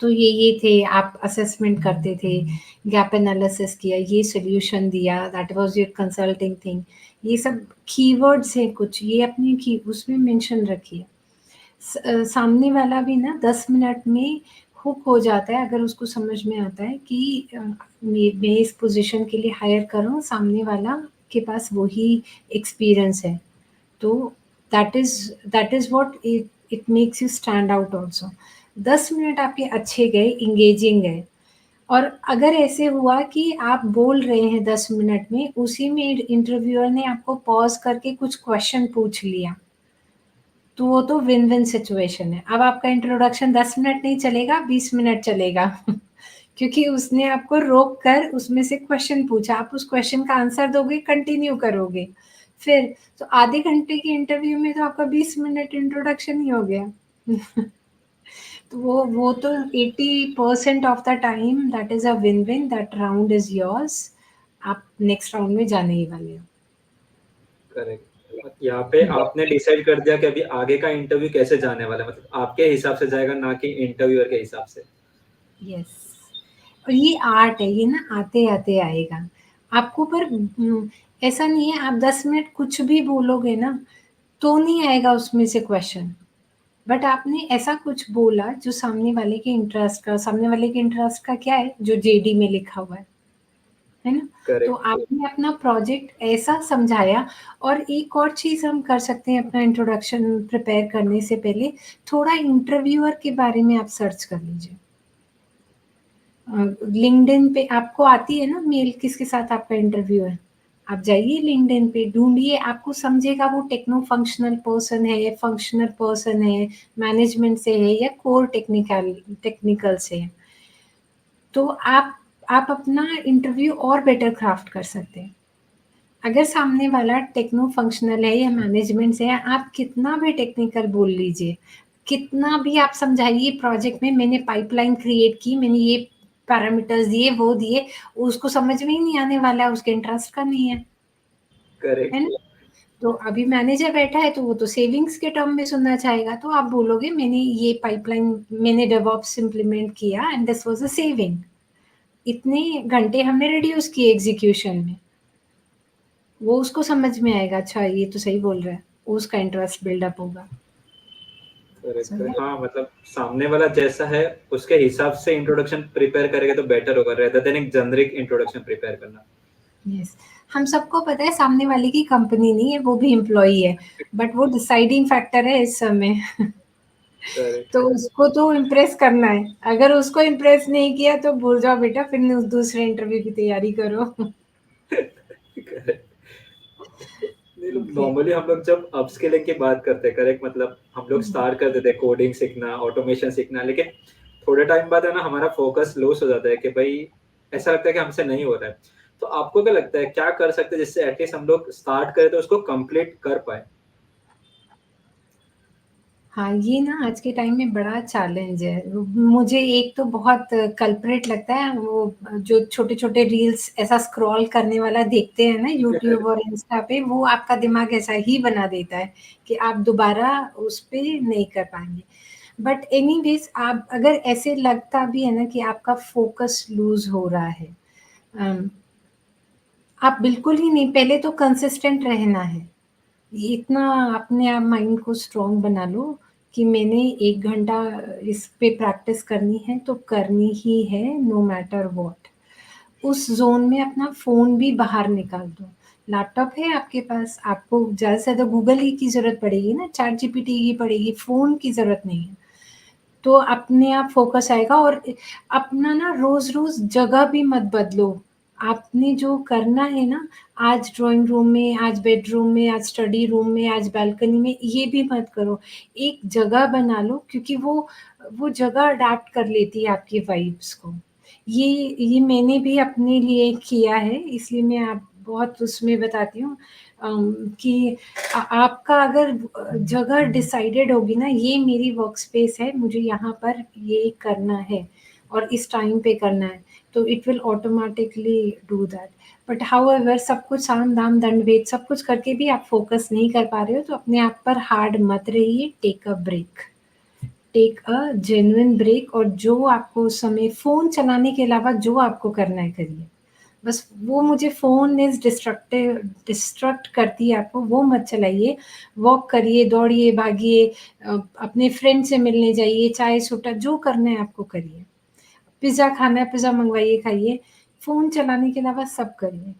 तो ये थे, आप असेसमेंट करते थे, गैप एनालिसिस किया, ये सॉल्यूशन दिया, that was your consulting thing. ये सब कीवर्ड्स हैं कुछ, ये अपनी की उसमें मेंशन रखिए। सामने वाला भी ना 10 मिनट में हुक हो जाता है अगर उसको समझ में आता है कि मैं इस पोज़ीशन के लिए हायर कर रहा हूँ, सामने वाला के पास वही एक्सपीरियंस है। तो that is what it it makes you stand out also. 10 minute आपके अच्छे गए, एंगेजिंग गए और अगर ऐसे हुआ कि आप बोल रहे हैं 10 मिनट में, उसी में इंटरव्यूअर ने आपको पॉज़ करके कुछ क्वेश्चन पूछ लिया, तो वो तो विन-विन सिचुएशन है। अब आपका इंट्रोडक्शन 10 मिनट नहीं चलेगा, 20 मिनट चलेगा क्योंकि उसने आपको रोक कर उसमें से क्वेश्चन पूछा, आप उस क्वेश्चन का आंसर दोगे, कंटिन्यू करोगे। फिर तो आधे घंटे के इंटरव्यू में तो आपका 20 मिनट इंट्रोडक्शन ही हो गया। तो वो तो 80% of the time that is a win-win, that round is yours. आप नेक्स्ट राउंड में जाने ही वाले हो। करेक्ट। यहाँ पे आपने डिसाइड कर दिया कि अभी आगे का इंटरव्यू कैसे जाने वाला है, मतलब आपके हिसाब से जाएगा, ना कि इंटरव्यूअर के हिसाब से। यस, और ये आर्ट है, ये ना आते-आते आएगा। आपको पर ऐसा नहीं है आप 10 मिनट कुछ भी बोलोगे ना, तो नहीं आएगा उसमें से क्वेश्चन। बट आपने ऐसा कुछ बोला जो सामने वाले के इंटरेस्ट का, सामने वाले के इंटरेस्ट का क्या है? जो जेडी में लिखा हुआ है ना? तो करेक्ट। आपने अपना प्रोजेक्ट ऐसा समझाया। और एक और चीज़ हम कर सकते हैं अपना इंट्रोडक्शन प्रिपेयर करने से पहले, थोड़ा इंटरव्यूअर के बारे में आप सर्च कर लीजिए। लिंक्डइन पे आपको आती है ना मेल किसके साथ आपका इंटरव्यू है। आप जाइए लिंक्डइन पे ढूँढिए, आपको समझेगा वो टेक्नो फंक्शनल पर्सन है, फंक्शनल पर्सन है, मैनेजमेंट से है या कोर टेक्निकल से है। तो आप अपना इंटरव्यू और बेटर क्राफ्ट कर सकते हैं। अगर सामने वाला टेक्नो फंक्शनल है या मैनेजमेंट से है, आप कितना भी टेक्निकल बोल लीजिए, कितना भी आप समझाइए प्रोजेक्ट में मैंने पाइपलाइन क्रिएट की, मैंने ये पैरामीटर्स दिए, वो दिए, उसको समझ में ही नहीं आने वाला है, उसके इंटरेस्ट का नहीं है करेक्ट। ना? तो अभी मैनेजर बैठा है तो वो तो सेविंग्स के टर्म में सुनना चाहेगा, तो आप बोलोगे मैंने ये पाइपलाइन, मैंने डेवऑप्स इम्प्लीमेंट किया and this was a saving. इतने घंटे हमने रिड्यूस किए एग्ज़ीक्यूशन में। वो उसको समझ में आएगा, अच्छा ये तो सही बोल रहा है, उसका इंटरेस्ट बिल्डअप होगा। करेक्ट, सही है? करेक्ट। हाँ, मतलब सामने वाला जैसा है उसके हिसाब से इंट्रोडक्शन प्रिपेयर करेगा तो बेटर होगा, रेदर देन एक जेनरिक इंट्रोडक्शन प्रिपेयर करना। यस। हम सबको पता है सामने वाले की कंपनी नहीं है, वो भी एम्प्लॉयी है, बट वो डिसाइडिंग फैक्टर है इस समय। तो करेक्ट। उसको तो इम्प्रेस करना है। अगर उसको इम्प्रेस नहीं किया तो भूल जाओ बेटा, फिर दूसरे इंटरव्यू की तैयारी करो। करेक्ट। नहीं, लोग ओके। नॉर्मली हम लोग जब अपस्किलिंग की बात करते हैं, करेक्ट, मतलब हम लोग स्टार्ट कर देते हैं कोडिंग सीखना, ऑटोमेशन सीखना, लेकिन थोड़े टाइम बाद है ना हमारा फोकस लूज हो जाता है कि भाई ऐसा लगता है कि हमसे नहीं हो रहा है। तो आपको क्या लगता है क्या कर सकते हैं जिससे एटलीस्ट हम लोग स्टार्ट करें तो उसको कंप्लीट कर पाए? हाँ, ये ना आज के टाइम में बड़ा चैलेंज है। मुझे एक तो बहुत कल्प्रिट लगता है, वो जो छोटे-छोटे रील्स ऐसा स्क्रॉल करने वाला देखते हैं ना यूट्यूब और इंस्टा पे, वो आपका दिमाग ऐसा ही बना देता है कि आप दोबारा उस पे नहीं कर पाएँगे। बट एनीवेज़ आप अगर ऐसे लगता भी है ना कि आपका फ़ोकस लूज़ हो रहा है, अम, आप बिल्कुल ही नहीं, पहले तो कंसिस्टेंट रहना है। ये इतना अपने आप माइंड को स्ट्रॉन्ग बना लो कि मैंने 1 घंटा इस पे प्रैक्टिस करनी है तो करनी ही है, नो मैटर व्हाट। उस ज़ोन में अपना फ़ोन भी बाहर निकाल दो। लैपटॉप है आपके पास, आपको ज़्यादा से ज़्यादा गूगल ही की ज़रूरत पड़ेगी ना, चैट जीपीटी की पड़ेगी, फ़ोन की ज़रूरत नहीं है। तो अपने आप फ़ोकस आएगा। और अपना ना रोज़-रोज़ जगह भी मत बदलो। आपने जो करना है ना, आज ड्राइंग रूम में, आज बेडरूम में, आज स्टडी रूम में, आज बालकनी में, ये भी मत करो। एक जगह बना लो क्योंकि वो जगह अडैप्ट कर लेती है आपकी वाइब्स को। ये ये मैंने भी अपने लिए किया है, इसलिए मैं आप बहुत उसमें बताती हूँ कि आपका अगर जगह डिसाइडेड होगी ना, ये मेरी वर्कस्पेस है, मुझे यहाँ पर ये करना है और इस टाइम पे करना है, तो it will automatically do that. But however सब कुछ साम दाम दंड भेद सब कुछ करके भी आप फ़ोकस नहीं कर पा रहे हो, तो अपने आप पर हार्ड मत रहिए, take a break. Take a genuine break, और जो आपको उस समय फ़ोन चलाने के अलावा जो आपको करना है करिए। बस वो मुझे फ़ोन इज़ डिस्ट्रक्ट करती है आपको, वो मत चलाइए। वॉक करिए, दौड़िए, भागिए, अपने फ्रेंड से मिलने जाइए, चाय-सुट्टा जो करना है आपको करिए। पिज़्ज़ा खाना है, पिज़्ज़ा मँगवाइए, खाइए। फ़ोन चलाने के अलावा सब करिए।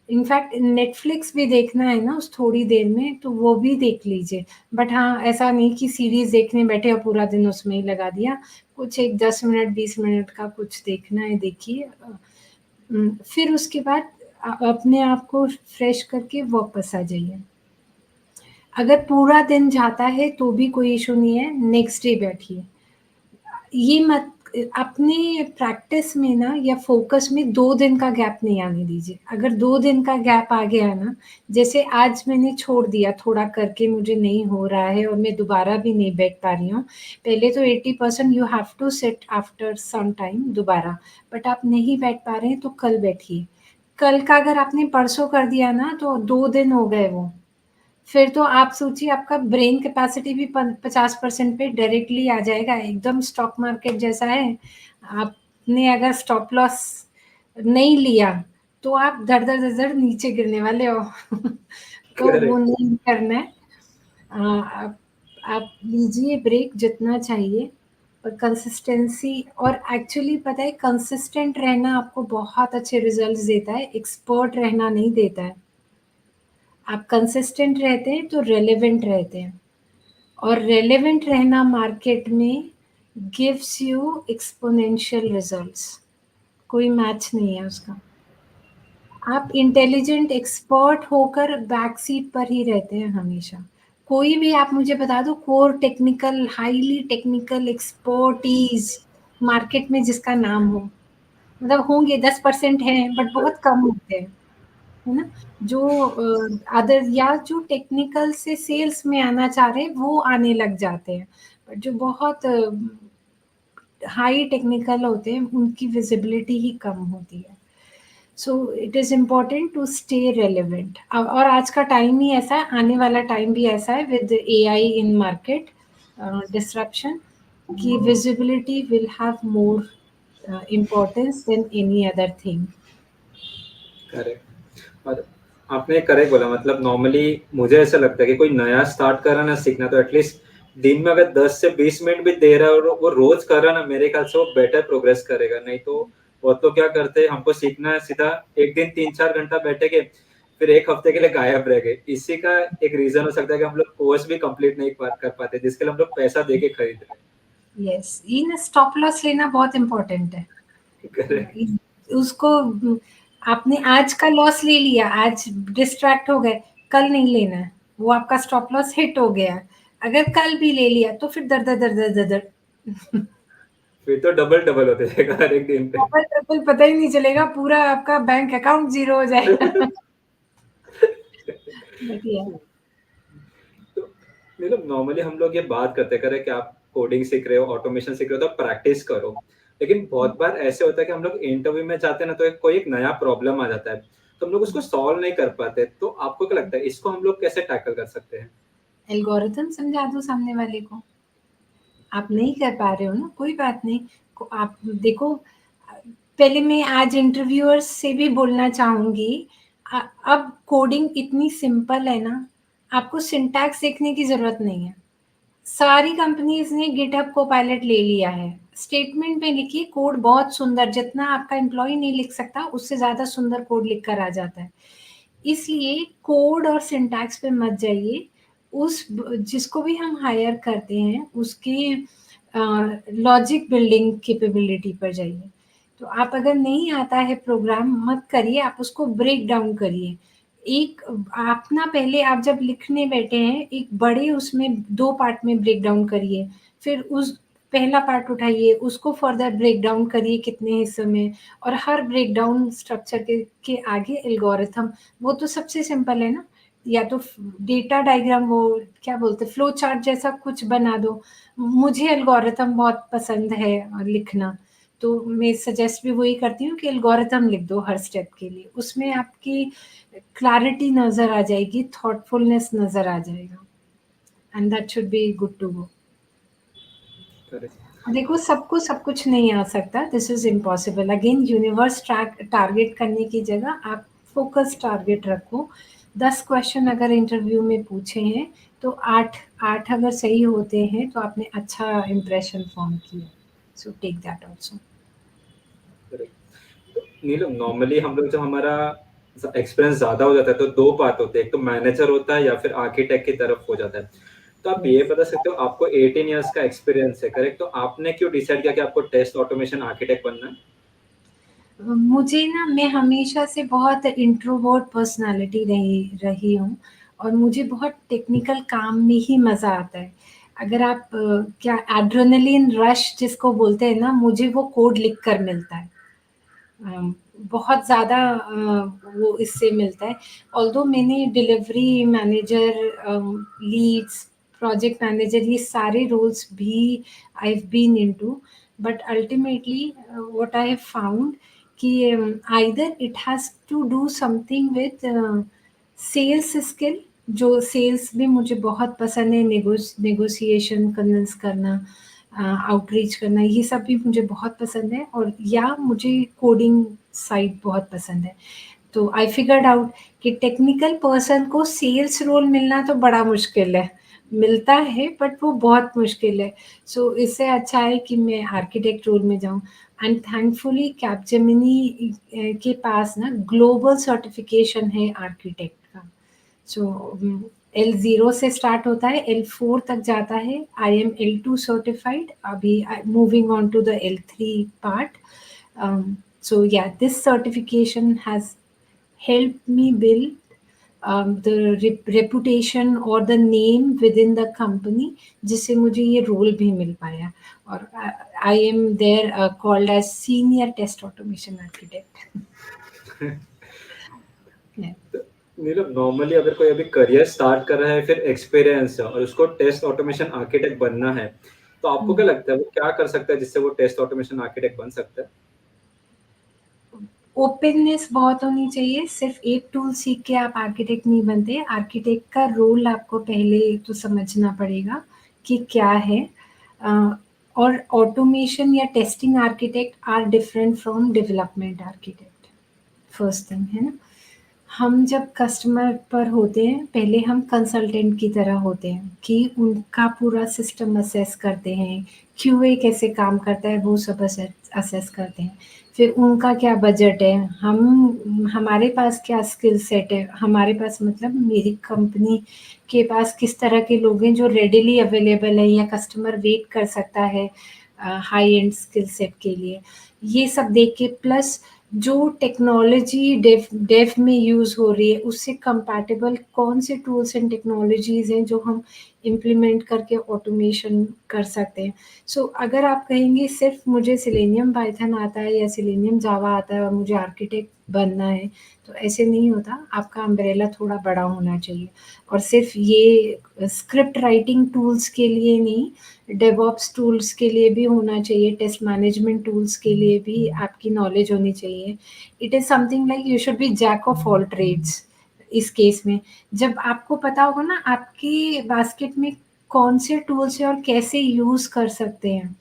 इनफैक्ट नेटफ्लिक्स भी देखना है ना उस थोड़ी देर में, तो वो भी देख लीजिए। बट हाँ, ऐसा नहीं कि सीरीज़ देखने बैठे और पूरा दिन उसमें ही लगा दिया। कुछ एक 10 मिनट, 20 मिनट का कुछ देखना है, देखिए। फिर उसके बाद अपने आप को फ्रेश करके वापस आ जाइए। अगर पूरा दिन जाता है तो भी कोई इश्यू नहीं है, नेक्स्ट डे बैठिए। ये मत अपनी प्रैक्टिस में ना या फ़ोकस में 2 दिन का गैप नहीं आने दीजिए। अगर 2 दिन का गैप आ गया ना, जैसे आज मैंने छोड़ दिया थोड़ा करके मुझे नहीं हो रहा है और मैं दोबारा भी नहीं बैठ पा रही हूँ। पहले तो 80% you have to sit after some time दोबारा, बट आप नहीं बैठ पा रहे हैं तो कल बैठिए। कल का अगर आपने परसों कर दिया ना तो 2 दिन हो गए वो। फिर तो आप सोचिए आपका ब्रेन कैपेसिटी भी 50% पे डायरेक्टली आ जाएगा, एकदम स्टॉक मार्केट जैसा है। आपने अगर स्टॉप लॉस नहीं लिया तो आप धड़-धड़ नीचे गिरने वाले हो। तो वो करेक्ट। नहीं करना है। आप लीजिए ब्रेक जितना चाहिए, पर कंसिस्टेंसी और एक्चुअली पता है कंसिस्टेंट रहना आपको बहुत अच्छे रिजल्ट्स देता है, एक्सपर्ट रहना नहीं देता है। आप कंसिस्टेंट रहते हैं तो रेलेवेंट रहते हैं और रेलेवेंट रहना मार्केट में गिव्स यू एक्सपोनेंशियल रिजल्ट्स। कोई मैच नहीं है उसका। आप इंटेलिजेंट एक्सपर्ट होकर बैक सीट पर ही रहते हैं हमेशा। कोई भी आप मुझे बता दो core technical highly technical expertise market में जिसका नाम हो, मतलब होंगे 10% हैं बट बहुत कम होते हैं, है ना? जो अदर या जो टेक्निकल से सेल्स में आना चाह रहे हैं वो आने लग जाते हैं, बट जो बहुत हाई टेक्निकल होते हैं उनकी विजिबिलिटी ही कम होती है। So it is important to stay relevant. और आज का टाइम ही ऐसा है, आने वाला टाइम भी ऐसा है with AI in market disruption कि visibility will have more importance than any other thing. Correct. और आपने करेक्ट बोला, मतलब नॉर्मली मुझे ऐसा लगता है कि कोई नया स्टार्ट कर रहा है ना सीखना, तो एटलीस्ट दिन में अगर 10 से 20 मिनट भी दे रहा है और वो रोज कर रहा है ना, मेरे ख्याल से वो बेटर प्रोग्रेस करेगा। नहीं तो वो तो क्या करते हैं, हमको सीखना है, सीधा एक दिन 3-4 घंटा बैठेंगे, फिर एक हफ्ते के लिए गायब रह गए। इसी का एक रीजन हो सकता है कि हम लोग कोर्स भी कंप्लीट नहीं कर पाते, जिसके लिए हम लोग पैसा दे के खरीद रहे यस, इन स्टॉप लॉस लेना बहुत इम्पोर्टेंट है। हैं। करेक्ट। उसको आपने आज का लॉस ले लिया, आज डिस्ट्रैक्ट हो गए, कल नहीं लेना है। वो आपका स्टॉप लॉस हिट हो गया। अगर कल भी ले लिया तो फिर दर-दर फिर तो डबल डबल होते जाएगा हर एक दिन पे। डबल-ट्रिपल पता ही नहीं चलेगा, पूरा आपका बैंक अकाउंट ज़ीरो हो जाएगा। बढ़िया। तो मतलब नॉर्मली हम लोग ये बात करते करें कि आप कोडिंग सीख रहे हो, ऑटोमेशन सीख रहे हो, तो प्रैक्टिस करो। लेकिन बहुत बार ऐसे होता है कि हम लोग इंटरव्यू में जाते हैं ना, तो कोई एक नया प्रॉब्लम आ जाता है, तो हम लोग उसको सॉल्व नहीं कर पाते। तो आपको क्या लगता है, इसको हम लोग कैसे टैकल कर सकते हैं? एल्गोरिथम समझा दो सामने वाले को। आप नहीं कर पा रहे हो ना, कोई बात नहीं। आप देखो, पहले मैं आज इंटरव्यूअर्स से भी बोलना चाहूँगी, अब कोडिंग इतनी सिंपल है ना, आपको सिंटैक्स सीखने की ज़रूरत नहीं है। सारी कंपनीज़ ने गिटहब कोपायलट ले लिया है। स्टेटमेंट में लिखिए कोड बहुत सुंदर, जितना आपका एम्प्लॉयी नहीं लिख सकता, उससे ज़्यादा सुंदर कोड लिख कर आ जाता है। इसलिए कोड और सिंटैक्स पे मत जाइए। जिसको भी हम हायर करते हैं उसकी लॉजिक बिल्डिंग कैपेबिलिटी पर जाइए। तो आप अगर नहीं आता है प्रोग्राम मत करिए, आप उसको ब्रेक डाउन करिए। एक आप ना पहले आप जब लिखने बैठे हैं एक बड़े उसमें 2 पार्ट में ब्रेक डाउन करिए। फिर उस पहला पार्ट उठाइए, उसको फर्दर ब्रेक डाउन करिए कितने हिस्सों में, और हर ब्रेक डाउन स्ट्रक्चर के आगे एल्गोरिथम। वो तो सबसे सिंपल है ना, या तो डेटा डायग्राम, वो क्या बोलते हैं, फ्लो चार्ट जैसा कुछ बना दो। मुझे एल्गोरिथम बहुत पसंद है लिखना, तो मैं सजेस्ट भी वही करती हूँ कि एल्गोरिथम लिख दो हर स्टेप के लिए। उसमें आपकी क्लैरिटी नज़र आ जाएगी, थॉटफुलनेस नज़र आ जाएगा, and that should be good to go. Correct. देखो सबको सब कुछ नहीं आ सकता, this is impossible. Again universe target करने की जगह आप फ़ोकस टारगेट रखो। 10 क्वेश्चन अगर इंटरव्यू में पूछे हैं, तो 8 अगर सही होते हैं, तो आपने अच्छा इम्प्रेशन फ़ॉर्म किया। So take that also. Correct. तो नीलम, नॉर्मली हम लोग जब हमारा एक्सपीरियंस ज्यादा हो जाता है तो दो पार्ट होते हैं, एक तो मैनेजर होता है या फिर आर्किटेक्ट की तरफ हो जाता है। तो आप ये यस। बता सकते हो, आपको 18 इयर्स का एक्सपीरियंस है, करेक्ट? तो आपने क्यों डिसाइड किया कि आपको टेस्ट ऑटोमेशन आर्किटेक्ट बनना है? मुझे ना, मैं हमेशा से बहुत इंट्रोवर्ट पर्सनैलिटी रही रही हूँ और मुझे बहुत टेक्निकल काम में ही मज़ा आता है। अगर आप क्या एड्रेनलिन रश जिसको बोलते हैं ना, मुझे वो कोड लिख कर मिलता है। बहुत ज़्यादा वो इससे मिलता है। ऑल्दो मैंने delivery manager, leads, project manager, ये सारे रोल्स भी I have been into, but ultimately what I have found कि either it has to do something with sales skill, जो सेल्स भी मुझे बहुत पसंद है, नेगोशिएशन, कन्विंस करना, आउटरीच करना, ये सब भी मुझे बहुत पसंद है, और या मुझे कोडिंग साइड बहुत पसंद है। तो आई फिगर्ड आउट कि टेक्निकल पर्सन को सेल्स रोल मिलना तो बड़ा मुश्किल है, मिलता है बट वो बहुत मुश्किल है। सो इससे अच्छा है कि मैं आर्किटेक्ट रोल में जाऊँ, एंड थैंकफुली कैपजेमिनी के पास ना ग्लोबल सर्टिफिकेशन है आर्किटेक्ट का। सो L0 से स्टार्ट होता है, L4 तक जाता है। आई एम L2 सर्टिफाइड, अभी moving on to the L3 part. So yeah, this certification has helped me build the reputation or the name within the company, जिससे मुझे ये रोल भी मिल पाया, और I am there called as senior test automation architect. तो नीलम, नॉर्मली अगर कोई अभी करियर स्टार्ट कर रहा है, फिर एक्सपीरियंस है और उसको टेस्ट ऑटोमेशन आर्किटेक्ट बनना है, तो आपको क्या लगता है वो क्या कर सकता है जिससे वो टेस्ट ऑटोमेशन आर्किटेक्ट बन सकता है? ओपननेस बहुत होनी चाहिए। सिर्फ एक टूल सीख के आप आर्किटेक्ट नहीं बनते। आर्किटेक्ट का रोल आपको पहले तो समझना पड़ेगा कि क्या है। और ऑटोमेशन या testing architect are different from development architect, first thing है ना। हम जब कस्टमर पर होते हैं, पहले हम कंसल्टेंट की तरह होते हैं कि उनका पूरा सिस्टम असेस करते हैं, क्यूए कैसे काम करता है वो सब असेस करते हैं। फिर उनका क्या बजट है, हमारे पास क्या स्किल सेट है, हमारे पास मतलब मेरी कंपनी के पास किस तरह के लोग हैं जो रेडिली अवेलेबल है या कस्टमर वेट कर सकता है हाई एंड स्किल सेट के लिए। ये सब देख के, प्लस जो टेक्नोलॉजी डेव में यूज़ हो रही है उससे कंपैटिबल कौन से टूल्स एंड टेक्नोलॉजीज़ हैं जो हम इम्प्लीमेंट करके ऑटोमेशन कर सकते हैं। सो अगर आप कहेंगे सिर्फ मुझे सेलेनियम पाइथन आता है या सेलेनियम जावा आता है और मुझे आर्किटेक्ट बनना है, तो ऐसे नहीं होता। आपका अम्ब्रेला थोड़ा बड़ा होना चाहिए, और सिर्फ ये स्क्रिप्ट राइटिंग टूल्स के लिए नहीं, डेवऑप्स टूल्स के लिए भी होना चाहिए, टेस्ट मैनेजमेंट टूल्स के लिए भी आपकी नॉलेज होनी चाहिए। It is something like you should be jack of all trades. इस केस में जब आपको पता होगा ना आपके बास्केट में कौन से टूल्स हैं और कैसे यूज़ कर सकते हैं,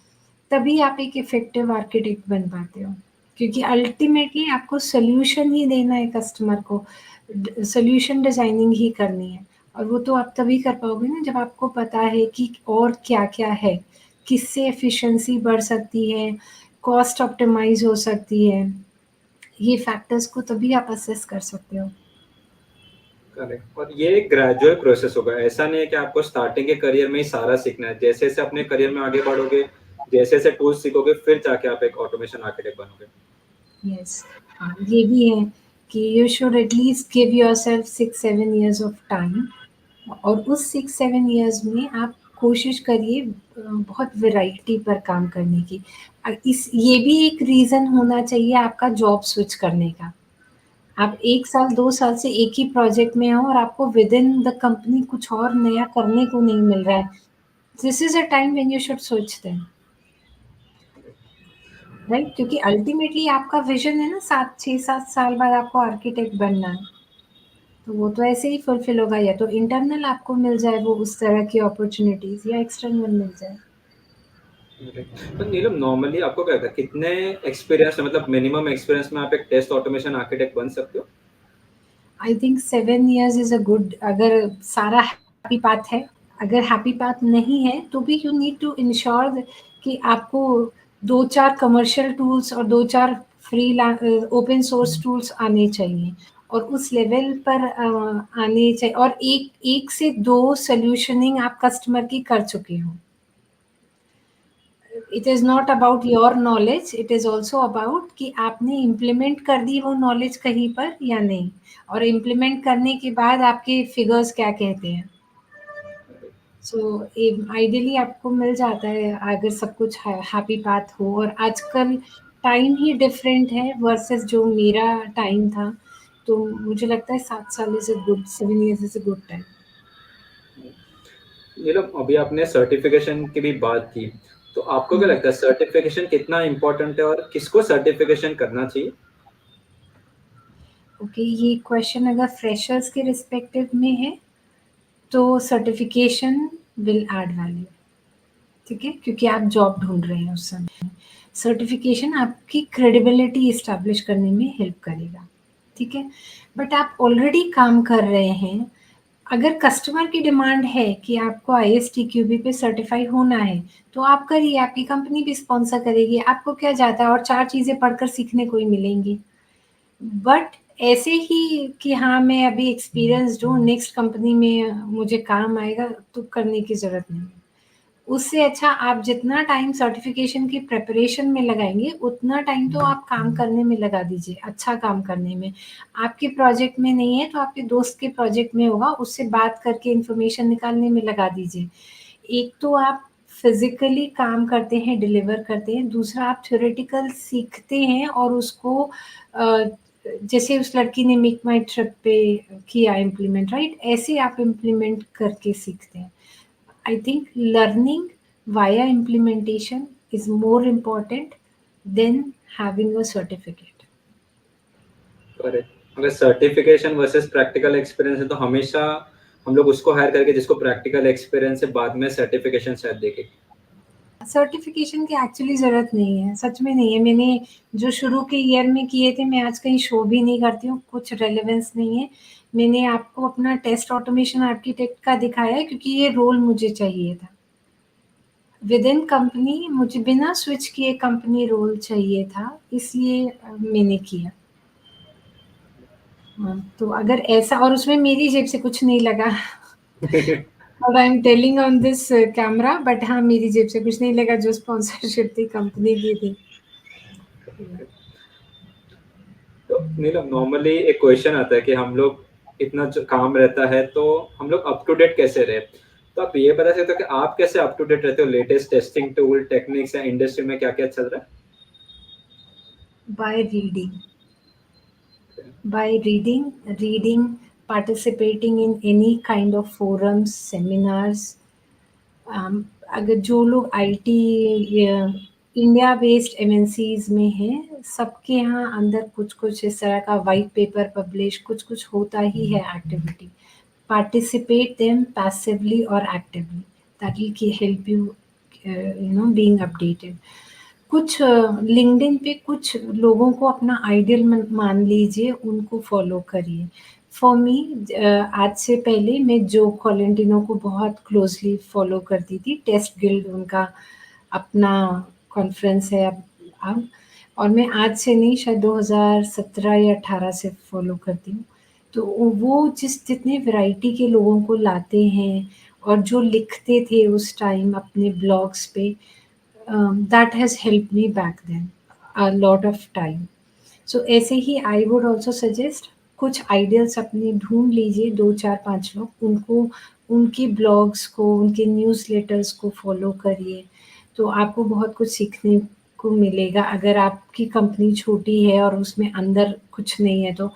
तभी आप एक इफ़ेक्टिव आर्किटेक्ट बन पाते हो। क्योंकि अल्टीमेटली आपको सॉल्यूशन ही देना है कस्टमर को, सॉल्यूशन डिज़ाइनिंग ही करनी है। और वो तो आप तभी कर पाओगे ना जब आपको पता है कि और क्या-क्या है, किससे एफिशिएंसी बढ़ सकती है, कॉस्ट ऑप्टिमाइज़ हो सकती है। ये फैक्टर्स को तभी आप असेस कर सकते हो। करेक्ट। और ये एक ग्रेजुअल प्रोसेस होगा, ऐसा नहीं है कि आपको स्टार्टिंग के करियर में ही सारा सीखना है। जैसे जैसे अपने करियर में आगे बढ़ोगे, जैसे जैसे टूल्स सीखोगे, फिर जाके आप एक ऑटोमेशन आर्किटेक्ट बनोगे। यस, हाँ, ये भी है कि you should at least give yourself 6-7 years of time, और उस 6-7 इयर्स में आप कोशिश करिए बहुत वैरायटी पर काम करने की। इस ये भी एक रीज़न होना चाहिए आपका जॉब स्विच करने का। आप 1 साल 2 साल से एक ही प्रोजेक्ट में हो और आपको विदिन द कंपनी कुछ और नया करने को नहीं मिल रहा है। This is a time when you should switch then, right? क्योंकि अल्टीमेटली आपका विज़न है ना, 7 6-7 साल बाद आपको आर्किटेक्ट बनना है। तो वो तो ऐसे ही फुलफिल होगा, या तो इंटरनल आपको मिल जाए वो उस तरह की अपॉर्च्युनिटीज़, या एक्सटर्नल मिल जाए। तो नीलम, नॉर्मली आपको क्या लगता है कितने एक्सपीरियंस, मतलब मिनिमम एक्सपीरियंस में आप एक टेस्ट ऑटोमेशन आर्किटेक्ट बन सकते हो? I think 7 years is a good, अगर सारा हैप्पी पाथ है। अगर हैप्पी पाथ नहीं है तो भी यू नीड टू इंश्योर कि आपको 2-4 कमर्शियल टूल्स और 2-4 ओपन सोर्स टूल्स आने चाहिए, और उस लेवल पर आने चाहिए, और एक 1 से 2 सॉल्यूशनिंग आप कस्टमर की कर चुके हो। It is not about your knowledge, it is also about कि आपने इम्प्लीमेंट कर दी वो नॉलेज कहीं पर या नहीं, और इम्प्लीमेंट करने के बाद आपके फिगर्स क्या कहते हैं। सो आइडियली आपको मिल जाता है अगर सब कुछ हैप्पी पाथ हो। और आजकल टाइम ही डिफरेंट है वर्सेस जो मेरा टाइम था। तो मुझे लगता है 7 साल is a good 7 years is a good time. ये लोग अभी आपने सर्टिफिकेशन की भी बात की, तो आपको क्या हुँ। लगता है सर्टिफिकेशन कितना इम्पोर्टेंट है और किसको सर्टिफिकेशन करना चाहिए? ओके, ये क्वेश्चन अगर फ्रेशर्स के रिस्पेक्टिव में है, तो सर्टिफिकेशन विल ऐड वैल्यू, ठीक है? क्योंकि आप जॉब ढूँढ रहे हैं उस समय। सर्टिफिकेशन आपकी क्रेडिबिलिटी एस्टेब्लिश करने में हेल्प करेगा, ठीक है? बट आप ऑलरेडी काम कर रहे हैं, अगर कस्टमर की डिमांड है कि आपको आईएसटीक्यूबी पे सर्टिफ़ाई होना है, तो आप करिए, आपकी कंपनी भी स्पॉन्सर करेगी, आपको क्या जाता है और 4 चीज़ें पढ़कर सीखने को ही मिलेंगी। बट ऐसे ही कि हाँ, मैं अभी एक्सपीरियंस्ड हूँ, नेक्स्ट कंपनी में मुझे काम आएगा, तो करने की ज़रूरत नहीं है। उससे अच्छा आप जितना टाइम सर्टिफ़िकेशन की प्रिपरेशन में लगाएँगे, उतना टाइम तो आप काम करने में लगा दीजिए, अच्छा काम करने में। आपके प्रोजेक्ट में नहीं है, तो आपके दोस्त के प्रोजेक्ट में होगा, उससे बात करके इन्फॉर्मेशन निकालने में लगा दीजिए। एक तो आप फिज़िकली काम करते हैं, डिलीवर करते हैं, दूसरा आप थ्योरेटिकल सीखते हैं और उसको जैसे उस लड़की ने मेक माई ट्रिप पे किया इम्प्लीमेंट, राइट? ऐसे आप इम्प्लीमेंट करके सीखते हैं। I think learning via implementation is more important than having a certificate. Correct. अगर सर्टिफिकेशन वर्सेस प्रैक्टिकल एक्सपीरियंस है तो हमेशा हम लोग उसको हायर करके जिसको प्रैक्टिकल एक्सपीरियंस है बाद में सर्टिफिकेशन शायद देके। सर्टिफिकेशन की एक्चुअली ज़रूरत नहीं है, सच में नहीं है। मैंने जो शुरू के ईयर में किए थे, मैं आज कहीं शो भी नहीं करती हूँ, कुछ रेलेवेंस नहीं है। मैंने आपको अपना टेस्ट ऑटोमेशन आर्किटेक्ट का दिखाया है क्योंकि ये रोल मुझे चाहिए था। विदिन कंपनी मुझे बिना स्विच किए कंपनी रोल चाहिए था, इसलिए मैंने किया। हाँ, तो अगर ऐसा और उसमें मेरी जेब से कुछ नहीं लगा। और I am telling on this camera, but हाँ, मेरी जेब से कुछ नहीं लगा, जो स्पॉन्सरशिप थी कंपनी की थी। तो नीलम नॉर्मली एक क्वेश्चन आता है कि हम लोग इतना जो काम रहता है तो हम लोग अप टू डेट कैसे रहे? तो आप ये बता सकते हो कि आप कैसे अप टू डेट रहते हो लेटेस्ट टेस्टिंग टूल टेक्निक्स या इंडस्ट्री में क्या क्या चल रहा बाय रीडिंग, है? by reading, participating in any kind of forums, seminars। अगर जो लोग आईटी इंडिया बेस्ड एमएनसीज में हैं, सबके यहाँ अंदर कुछ-कुछ इस तरह का व्हाइट पेपर पब्लिश कुछ-कुछ होता ही है activity. Participate them passively or actively. That will help you, being updated. कुछ लिंक्डइन पे कुछ लोगों को अपना आइडियल मान लीजिए, उनको फॉलो करिए। फॉर मी आज से पहले मैं जो कॉलेंटिनो को बहुत क्लोजली फॉलो करती थी, टेस्ट गिल्ड उनका अपना कॉन्फ्रेंस है अब। और मैं आज से नहीं, शायद 2017 या 18 से फॉलो करती हूँ। तो वो जितने वैरायटी के लोगों को लाते हैं और जो लिखते थे उस टाइम अपने ब्लॉग्स पे, that has helped me back then a lot of time। सो ऐसे ही आई वुड ऑल्सो सजेस्ट कुछ आइडियल्स अपने ढूँढ लीजिए, 2, 4, 5 लोग, उनको उनके ब्लॉग्स को, उनके न्यूज़लेटर्स को फ़ॉलो करिए, तो आपको बहुत कुछ सीखने को मिलेगा। अगर आपकी कंपनी छोटी है और उसमें अंदर कुछ नहीं है तो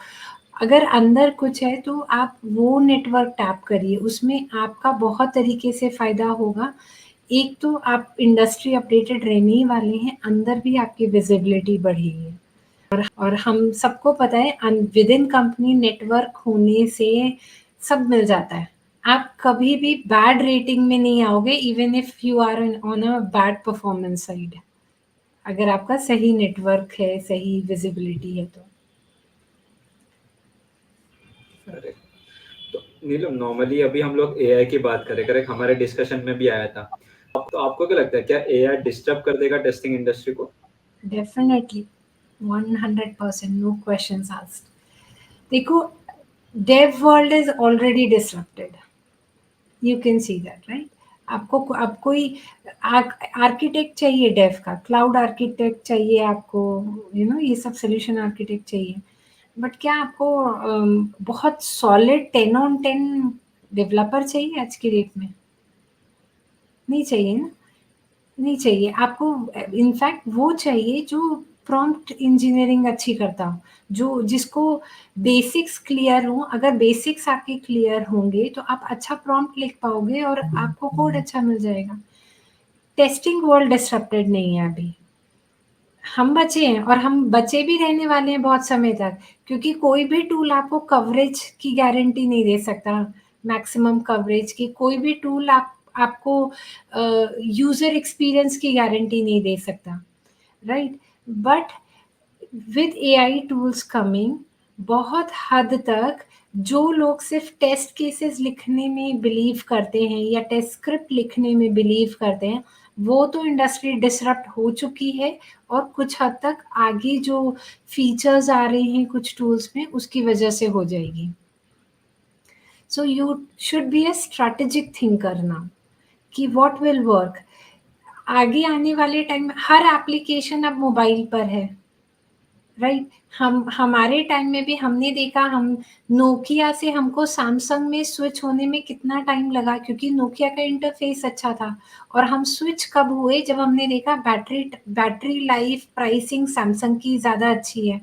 अगर अंदर कुछ है तो आप वो नेटवर्क टैप करिए, उसमें आपका बहुत तरीके से फ़ायदा होगा। एक तो आप इंडस्ट्री अपडेटेड रहने ही वाले हैं, अंदर भी आपकी विज़िबिलिटी बढ़ेगी। और हम सबको पता है विद इन कंपनी नेटवर्क होने से सब मिल जाता है। आप कभी भी बैड रेटिंग में नहीं आओगे even if you are on a bad performance side, अगर आपका सही नेटवर्क है, सही विजिबिलिटी है तो। अरे, तो नीलम नॉर्मली अभी हम लोग एआई की बात करें, करेक्ट? हमारे डिस्कशन में भी आया था। तो आपको क्या लगता है क्या एआई डिस्टर्ब कर देगा टेस्टिंग इंडस्ट्री को? Definitely 100%, no questions asked. देखो, dev world is already disrupted, you can see that, right? आपको अब कोई आर्किटेक्ट चाहिए डेव का, क्लाउड आर्किटेक्ट चाहिए आपको, ये सब सोल्यूशन आर्किटेक्ट चाहिए। बट क्या आपको बहुत सॉलिड 10 ऑन 10 डेवलपर चाहिए आज की डेट में? नहीं चाहिए ना, नहीं चाहिए आपको। इनफैक्ट वो चाहिए जो प्रॉम्प्ट इंजीनियरिंग अच्छी करता हो, जो जिसको बेसिक्स क्लियर हो। अगर बेसिक्स आपके क्लियर होंगे तो आप अच्छा प्रॉम्प्ट लिख पाओगे और आपको कोड अच्छा मिल जाएगा। टेस्टिंग वर्ल्ड डिसरप्टेड नहीं है अभी, हम बचे हैं और हम बचे भी रहने वाले हैं बहुत समय तक, क्योंकि कोई भी टूल आपको कवरेज की गारंटी नहीं दे सकता, मैक्सिमम कवरेज की। कोई भी टूल आपको यूजर एक्सपीरियंस की गारंटी नहीं दे सकता, right? But with AI tools coming, बहुत हद तक जो लोग सिर्फ टेस्ट केसेस लिखने में बिलीव करते हैं या टेस्ट स्क्रिप्ट लिखने में बिलीव करते हैं, वो तो इंडस्ट्री डिसरप्ट हो चुकी है। और कुछ हद तक आगे जो फीचर्स आ रहे हैं कुछ टूल्स में, उसकी वजह से हो जाएगी। So you should be a strategic thinker ना, कि व्हाट विल वर्क। आगे आने वाले टाइम में हर एप्लीकेशन अब मोबाइल पर है, राइट? हम हमारे टाइम में भी हमने देखा, हम नोकिया से हमको सैमसंग में स्विच होने में कितना टाइम लगा, क्योंकि नोकिया का इंटरफेस अच्छा था। और हम स्विच कब हुए, जब हमने देखा बैटरी लाइफ प्राइसिंग सैमसंग की ज़्यादा अच्छी है,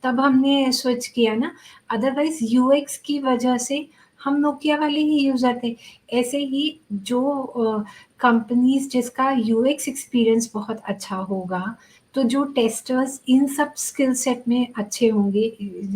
तब हमने स्विच किया ना। अदरवाइज यूएक्स की वजह से हम नोकिया वाले ही यूज़र थे। ऐसे ही जो कंपनीज जिसका यूएक्स एक्सपीरियंस बहुत अच्छा होगा, तो जो टेस्टर्स इन सब स्किल सेट में अच्छे होंगे,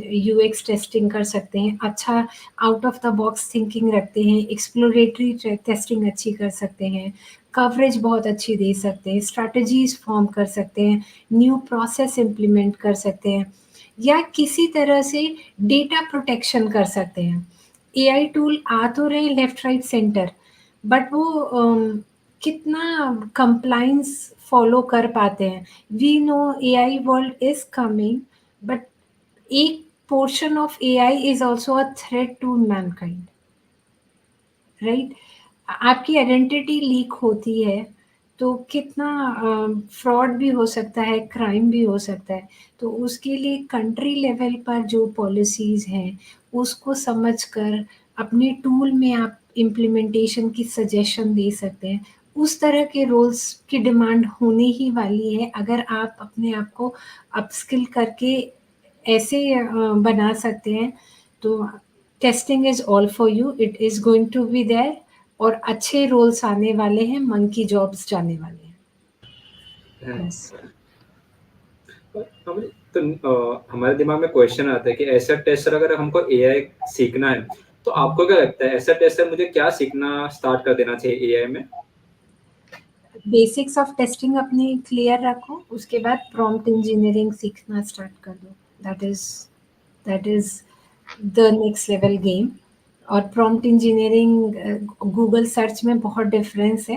यूएक्स टेस्टिंग कर सकते हैं, अच्छा out of the box thinking रखते हैं, एक्सप्लोरेटरी टेस्टिंग अच्छी कर सकते हैं, कवरेज बहुत अच्छी दे सकते हैं, स्ट्रैटेजीज फॉर्म कर सकते हैं, न्यू प्रोसेस इम्प्लीमेंट कर सकते हैं, या किसी तरह से डेटा प्रोटेक्शन कर सकते हैं। एआई टूल आ तो रहे लेफ्ट राइट सेंटर, बट वो कितना कंप्लाइंस फॉलो कर पाते हैं। We know AI world is coming, but एक portion of AI is also a threat to mankind, right? आपकी आइडेंटिटी लीक होती है तो कितना फ्रॉड भी हो सकता है, क्राइम भी हो सकता है। तो उसके लिए कंट्री लेवल पर जो पॉलिसीज़ हैं, उसको समझकर अपने टूल में आप इम्प्लीमेंटेशन की सजेशन दे सकते हैं। उस तरह के रोल्स की डिमांड होने ही वाली है, अगर आप अपने आप को अपस्किल करके ऐसे बना सकते हैं, तो testing is all for you, it is going to be there. और अच्छे रोल्स आने वाले हैं, मंकी जॉब्स जाने वाले हैं। हैं। बस। हमें तो हमारे दिमाग में क्वेश्चन आता है कि ऐसा टेस्टर अगर हमको एआई सीखना है, तो आपको क्या लगता है ऐसा टेस्टर मुझे क्या सीखना स्टार्ट कर देना चाहिए एआई में? बेसिक्स ऑफ टेस्टिंग अपनी क्लियर रखो, उसके बाद प्रॉम्प्ट इंजीनियरिंग सीखना स्टार्ट कर दो। That is the next level game. और प्रॉम्प्ट इंजीनियरिंग गूगल सर्च में बहुत डिफरेंस है।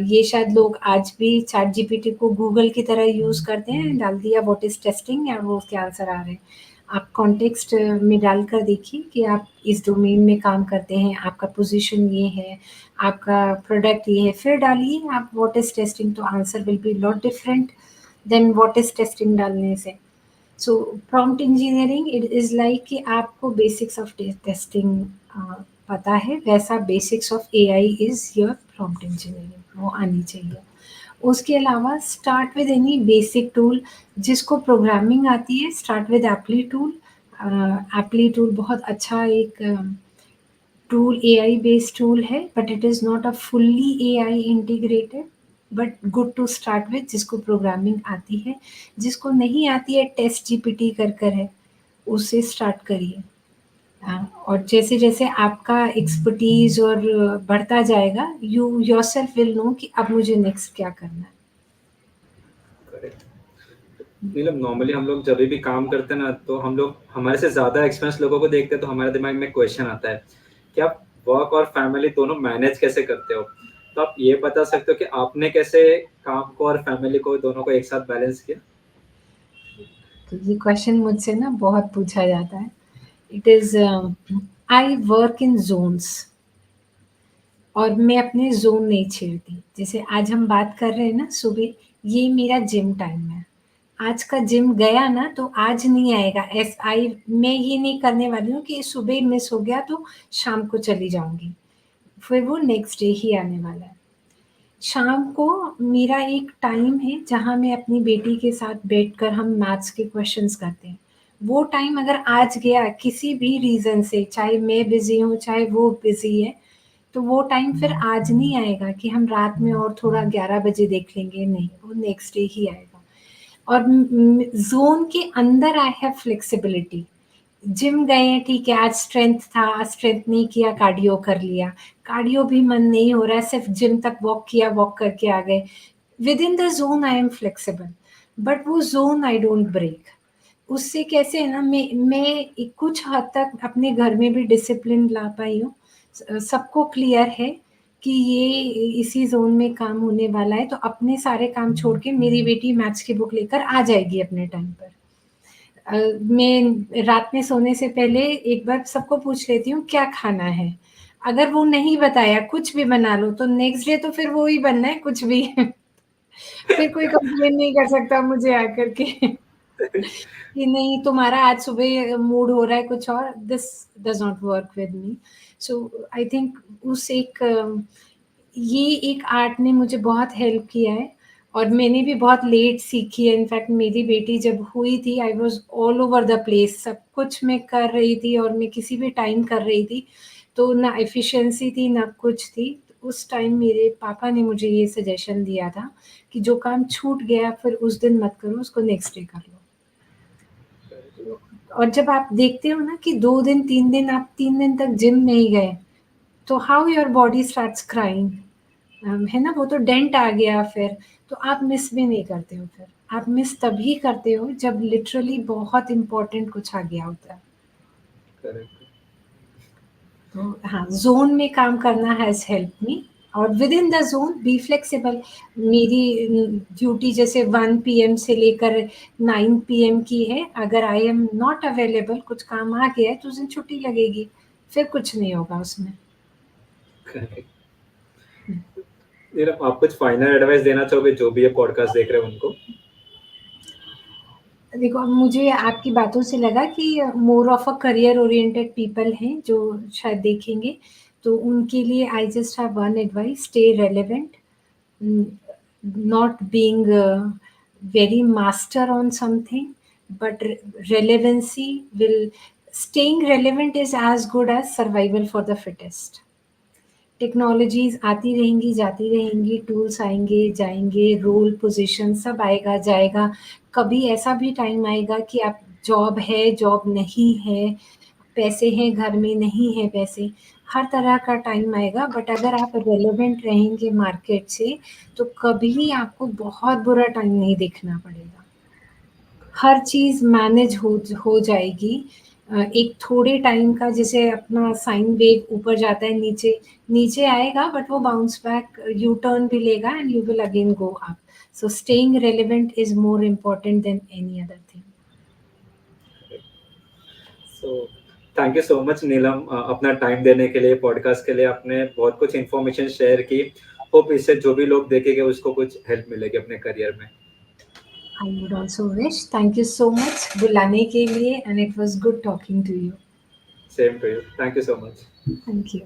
ये शायद लोग आज भी चैट जीपीटी को गूगल की तरह यूज़ करते हैं, डाल दिया व्हाट इज़ टेस्टिंग या वो उसके आंसर आ रहे हैं। आप कॉन्टेक्स्ट में डालकर देखिए कि आप इस डोमेन में काम करते हैं, आपका पोजीशन ये है, आपका प्रोडक्ट ये है, फिर डालिए आप व्हाट इज़ टेस्टिंग, तो answer will be lot different than what is testing डालने से। So prompt engineering it is like कि आपको बेसिक्स ऑफ टेस्टिंग पता है, वैसा basics of AI is your prompt engineering, वो आनी चाहिए। उसके अलावा start with any basic tool. जिसको प्रोग्रामिंग आती है, start with Applitools. Applitools बहुत अच्छा एक टूल, एआई बेस्ड टूल है, but it is not a fully AI integrated, but good to start with. जिसको प्रोग्रामिंग आती है, जिसको नहीं आती है टेस्ट जीपीटी कर है, उससे स्टार्ट करिए। और जैसे जैसे आपका एक्सपर्टीज और बढ़ता जाएगा, यू योरसेल्फ विल नो कि अब मुझे नेक्स्ट क्या करना है। करेक्ट। मतलब नॉर्मली हम लोग जब भी काम करते हैं ना, तो हम लोग हमारे से ज्यादा एक्सपीरियंस लोगों को देखते हैं, तो हमारे दिमाग में क्वेश्चन आता है कि आप वर्क और फैमिली दोनों मैनेज कैसे करते हो? तो आप ये बता सकते हो कि आपने कैसे काम को और फैमिली को दोनों को एक साथ बैलेंस किया? तो ये क्वेश्चन मुझसे ना बहुत पूछा जाता है। It is I work in zones, और मैं अपने ज़ोन नहीं छेड़ती। जैसे आज हम बात कर रहे हैं ना सुबह, ये मेरा जिम टाइम है। आज का जिम गया ना तो आज नहीं आएगा। मैं ये नहीं करने वाली हूँ कि सुबह मिस हो गया तो शाम को चली जाऊँगी। फिर वो नेक्स्ट डे ही आने वाला है। शाम को मेरा एक टाइम है जहाँ मैं अपनी बेटी के साथ बैठकर हम मैथ्स के क्वेश्चंस करते हैं। वो टाइम अगर आज गया किसी भी रीज़न से, चाहे मैं बिज़ी हूँ, चाहे वो बिज़ी है, तो वो टाइम फिर आज नहीं आएगा कि हम रात में और थोड़ा 11 बजे देख लेंगे, नहीं, वो नेक्स्ट डे ही आएगा। और ज़ोन के अंदर आई हैव फ्लेक्सिबिलिटी। जिम गए हैं, ठीक है, आज स्ट्रेंथ था, आज स्ट्रेंथ नहीं किया, कार्डियो कर लिया। कार्डियो भी मन नहीं हो रहा है, सिर्फ जिम तक वॉक किया, वॉक करके आ गए। With in the zone I am flexible, but वो ज़ोन आई डोंट ब्रेक। उससे कैसे है ना, मैं कुछ हद तक अपने घर में भी डिसिप्लिन ला पाई हूँ। सबको क्लियर है कि ये इसी ज़ोन में काम होने वाला है, तो अपने सारे काम छोड़ के मेरी बेटी मैथ्स की बुक लेकर आ जाएगी अपने टाइम पर। मैं रात में सोने से पहले एक बार सबको पूछ लेती हूँ क्या खाना है। अगर वो नहीं बताया, कुछ भी बना लो, तो नेक्स्ट डे तो फिर वो ही बनना है कुछ भी। फिर कोई कंप्लेन नहीं कर सकता मुझे आकर के कि नहीं तुम्हारा आज सुबह मूड हो रहा है कुछ और, this does not work with me. So I think उस एक ये एक आर्ट ने मुझे बहुत हेल्प किया है, और मैंने भी बहुत लेट सीखी है। इनफैक्ट मेरी बेटी जब हुई थी, I was all over the place, सब कुछ मैं कर रही थी और मैं किसी भी टाइम कर रही थी, तो ना एफिशिएंसी थी ना कुछ थी। उस टाइम मेरे पापा ने मुझे ये सजेशन दिया था कि जो काम छूट गया फिर उस दिन मत करो, उसको नेक्स्ट डे कर लो। और जब आप देखते हो ना कि 2 दिन 3 दिन आप 3 दिन तक जिम नहीं गए, तो how your body starts crying, है ना? वो तो डेंट आ गया फिर, तो आप मिस भी नहीं करते हो फिर। आप मिस तभी करते हो जब लिटरली बहुत इम्पोर्टेंट कुछ आ गया होता है। करेक्ट। तो हाँ, ज़ोन में काम करना हैज़ हेल्प्ड मी, और with in the zone be flexible. मेरी ड्यूटी जैसे 1 पीएम से लेकर 9 पीएम की है, अगर आई एम नॉट अवेलेबल, कुछ काम आ गया है, तो उस दिन छुट्टी लगेगी, फिर कुछ नहीं होगा उसमें। करेक्ट। नीलम, आप कुछ फाइनल एडवाइस देना चाहोगे जो भी ये पॉडकास्ट देख रहे हैं उनको? देखो, अब मुझे आपकी बातों से लगा कि more of a career oriented people हैं जो शायद देखेंगे, तो उनके लिए I just have one advice: stay relevant, not being very master on something, but relevancy will, staying relevant is as good as survival for the fittest. Technologies आती रहेंगी, जाती रहेंगी, टूल्स आएँगे, जाएँगे, रोल, पोज़ीशन सब आएगा, जाएगा। कभी ऐसा भी टाइम आएगा कि आप जॉब है, जॉब नहीं है, पैसे हैं, घर में नहीं है पैसे, हर तरह का टाइम आएगा, बट अगर आप रिलेवेंट रहेंगे मार्केट से, तो कभी आपको बहुत बुरा टाइम नहीं देखना पड़ेगा। हर चीज़ मैनेज हो जाएगी। एक थोड़े टाइम का, जैसे अपना साइन वेव ऊपर जाता है, नीचे नीचे आएगा, बट वो बाउंस बैक, यू टर्न भी लेगा and you will again go up. So staying relevant is more important than any other thing. So thank you so much Neelam, अपना टाइम देने के लिए, पॉडकास्ट के लिए। आपने बहुत कुछ इन्फॉर्मेशन शेयर की। होप इससे जो भी लोग देखेंगे उसको कुछ हेल्प मिलेगी अपने करियर में। I would also wish. Thank you so much बुलाने के लिए, and it was good talking to you. Same to you, thank you so much. Thank you.